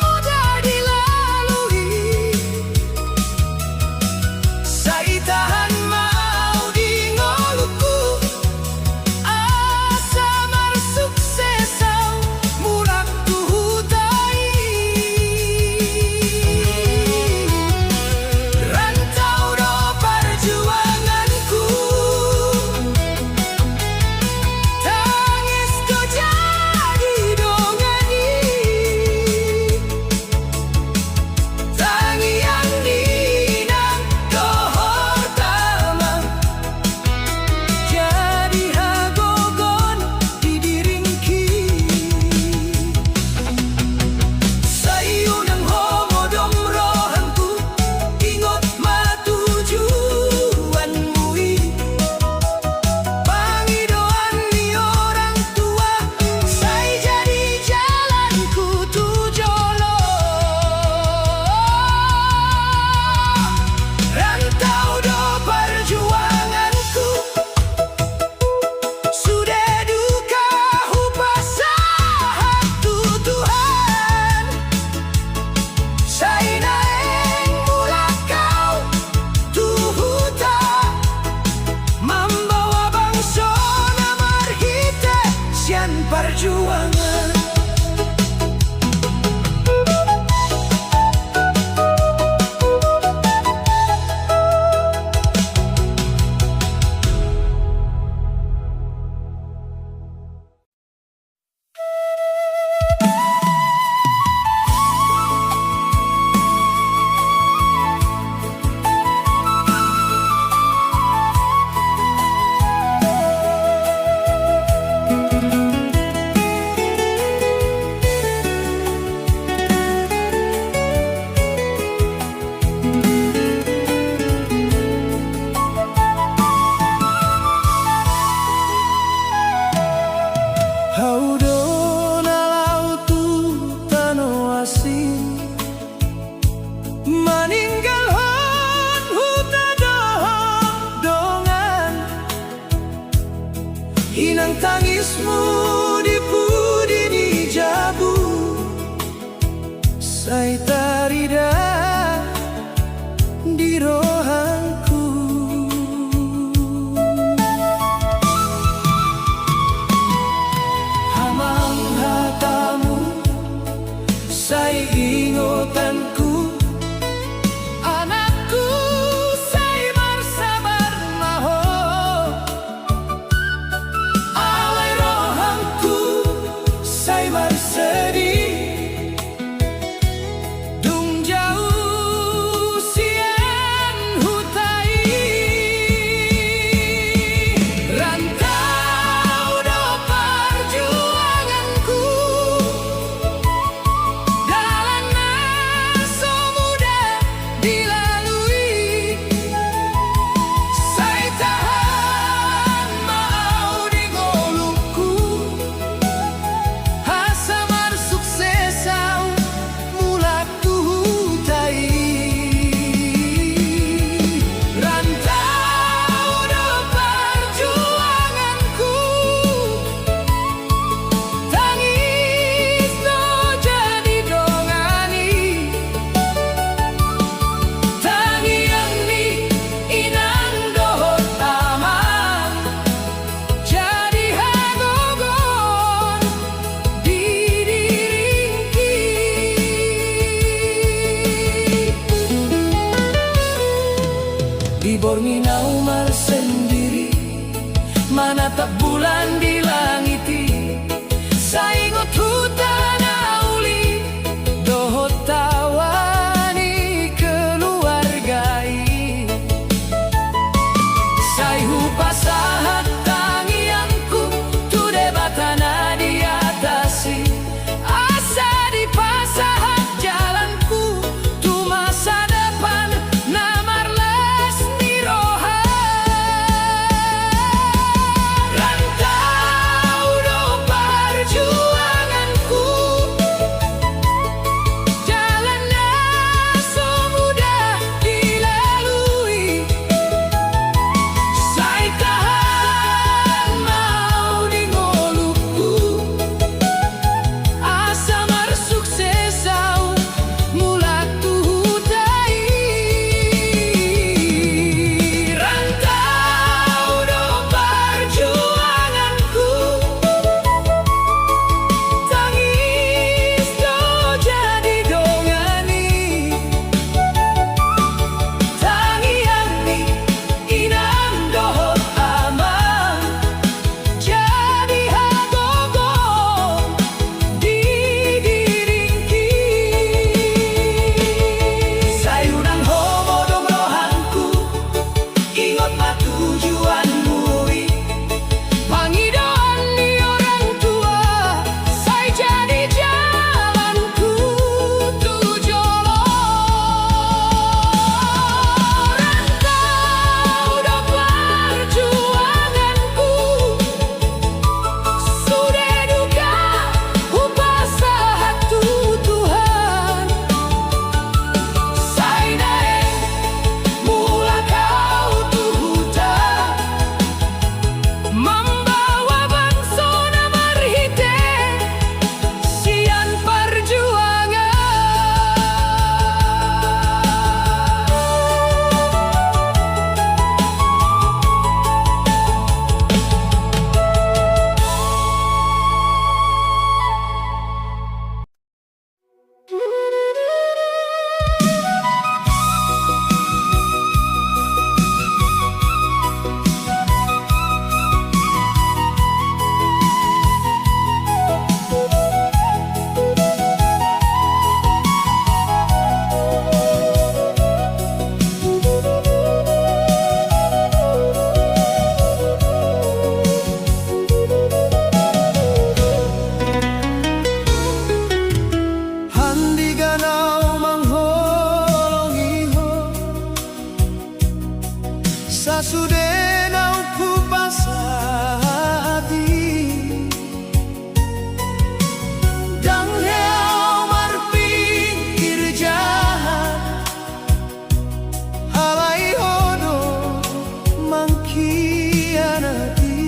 mudah dilalui, sai tahan mau di ngolupku, asa mar suksesau mulakku hutai. Rantau do perjuanganku, tangis kau jadi dongani, tangiang ninang doho taman, tangismu di pudi di jabu, sai tarida di rohanku. Hamang hatamu, sai ingotanku. Anakku, sai bersabar maho. Alai rohanku, sai bersedih. Dung jauh siang hutai. Rantau do perjuanganku. Dalam so mudah dilalui. Sai tahan mau di golukku. Hasa bersuksesau mulak tuhutai. Rantau do perjuanganku. Tangis do jadi dongani. Tangian ni inang dohot aman. Jadi hagogon di diringki. Di Borneo Umar sendiri, menatap bulan di langiti. Saingot hutan auli, dohot tawani keluargai. Sai hupasahat tangianku, tu debatana di atasi. Asa di pasahat jalanku, tu masa depan namarles di rohan. Rantau do perjuanganku. Jalannya so mudah dilalui. Sai tahan mau di golukku. Asa bersuksesau mulak tuhutai. Rantau do perjuanganku. Tangis do jadi dongani. Tangian ni inang dohot aman. Jadi hagogon di diringki. Sayunang homo dong rohanku. Ingot ma tujuanmu. Pangidoan di orang tua. Sai jadi jalanku tujolo. Rantau do perjuanganku. Sudah duka upasahat tu Tuhan. Sai naik mula kau tu hutan. Membawa bangsa namarhite. Sian perjuangan. Handiganau mangholongiho. Sasudenau kupasati. Dang heau marpingkir jahat. Alai hodo mangkianati.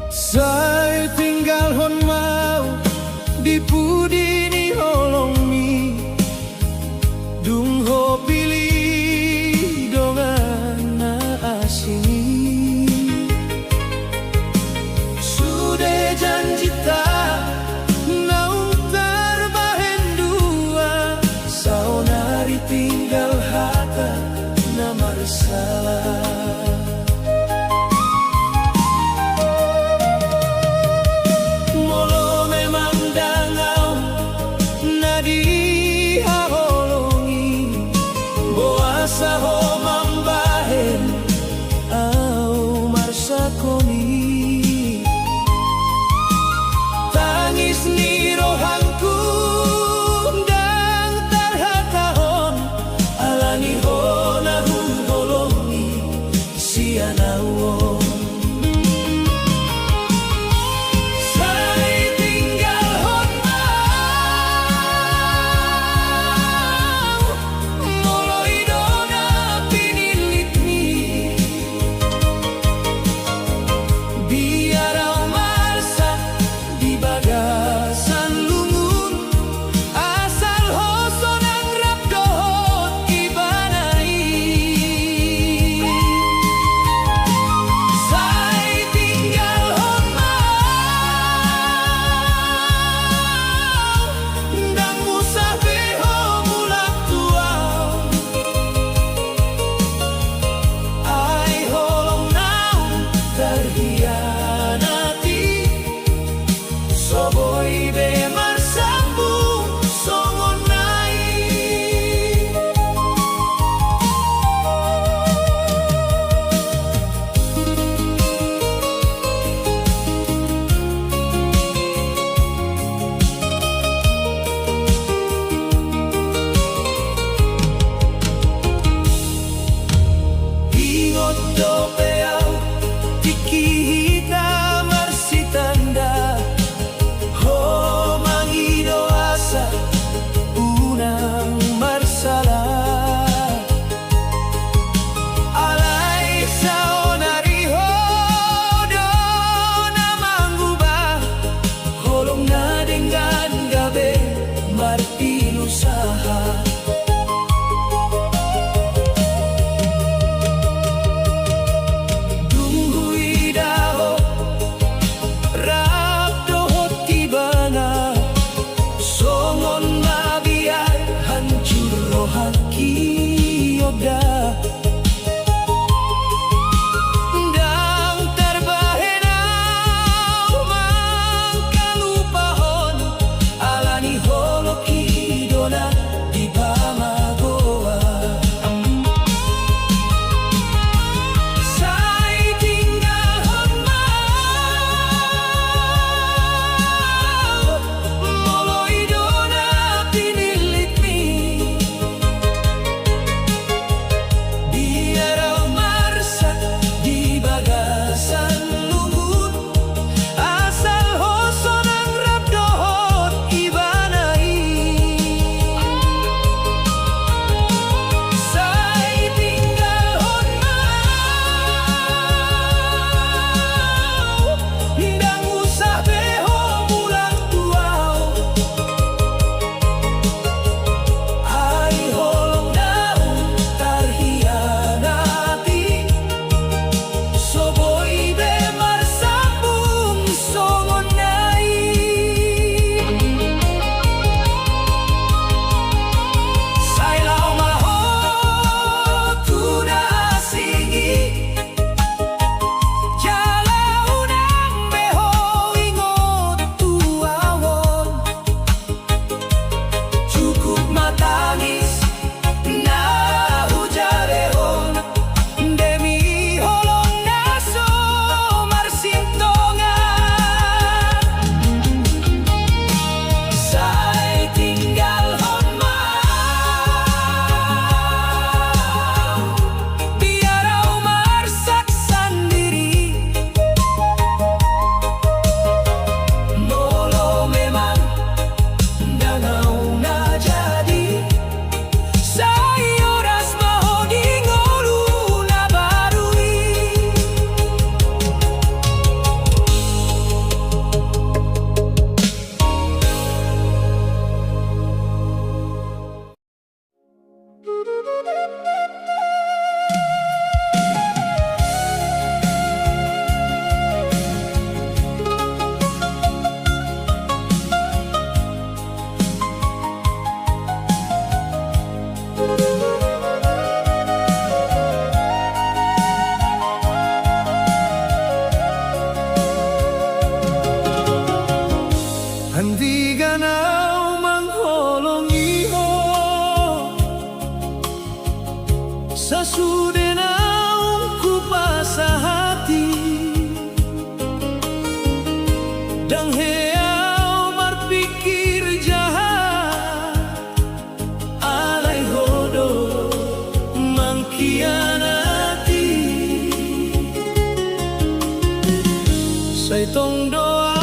Saya tinggal hon mau di pudi ni holong mi dung ho pilih dongan na asing sudah janji tak naung terbahen dua saunari tinggal hata na masalah Dang heau marpikir jahat, alay hodo mangkhianati. Saitong doa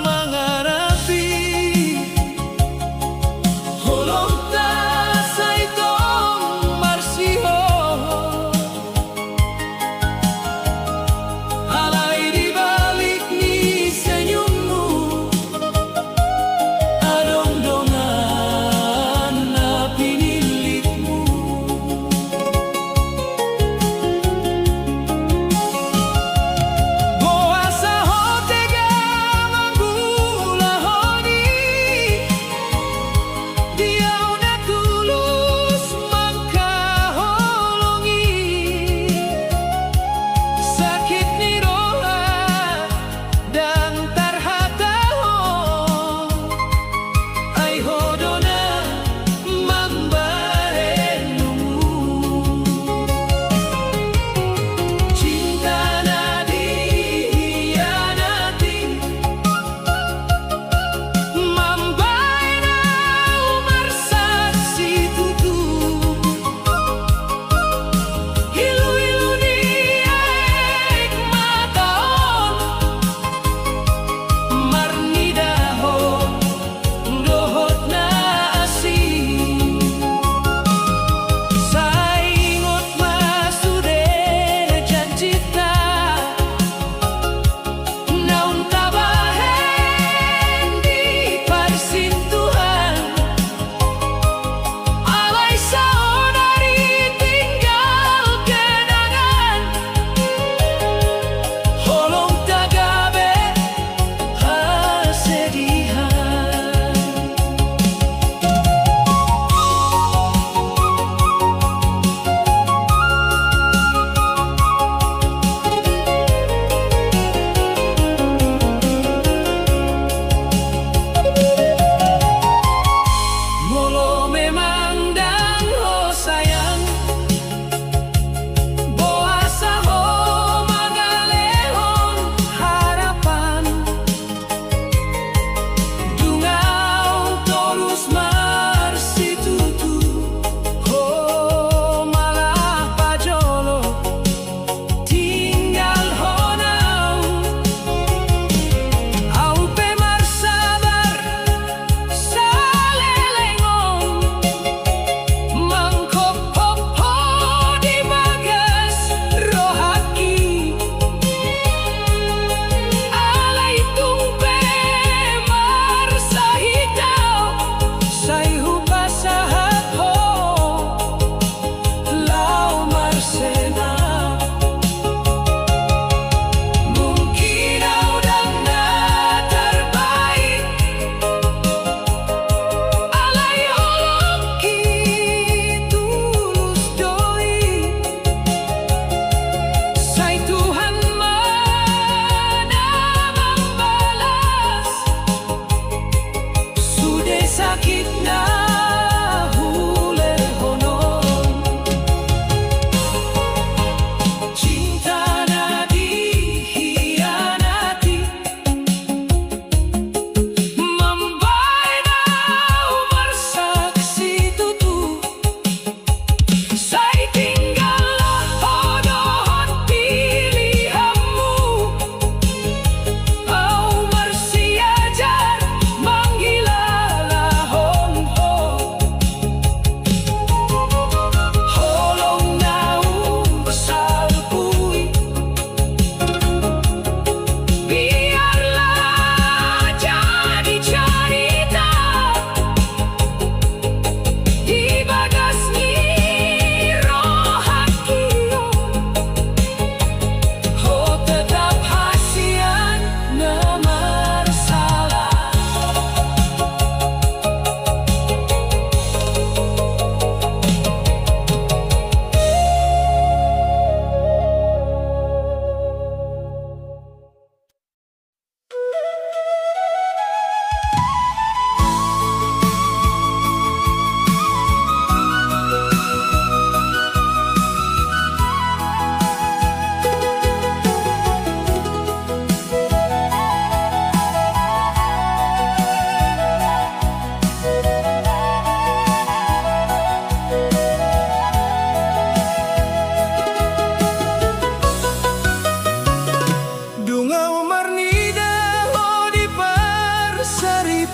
mangarapi, holong ta saitong marsiho. Alay di balik ni senyummu, adong-dongan na pinilitmu. Boa sa hotega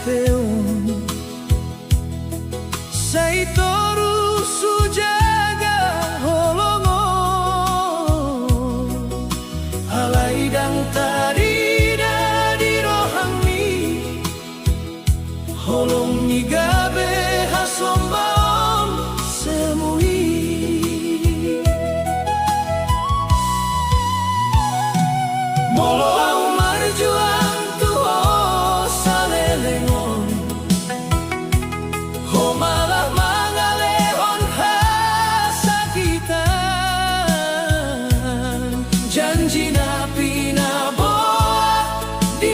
peon Saitoru sujaga holongo Halaidang tarida di rohangni Holong ni gabe hasombaon semui Molo au marjuang tuo salelengon Ho malah mangalehon hasakitan Janji na pinaboa di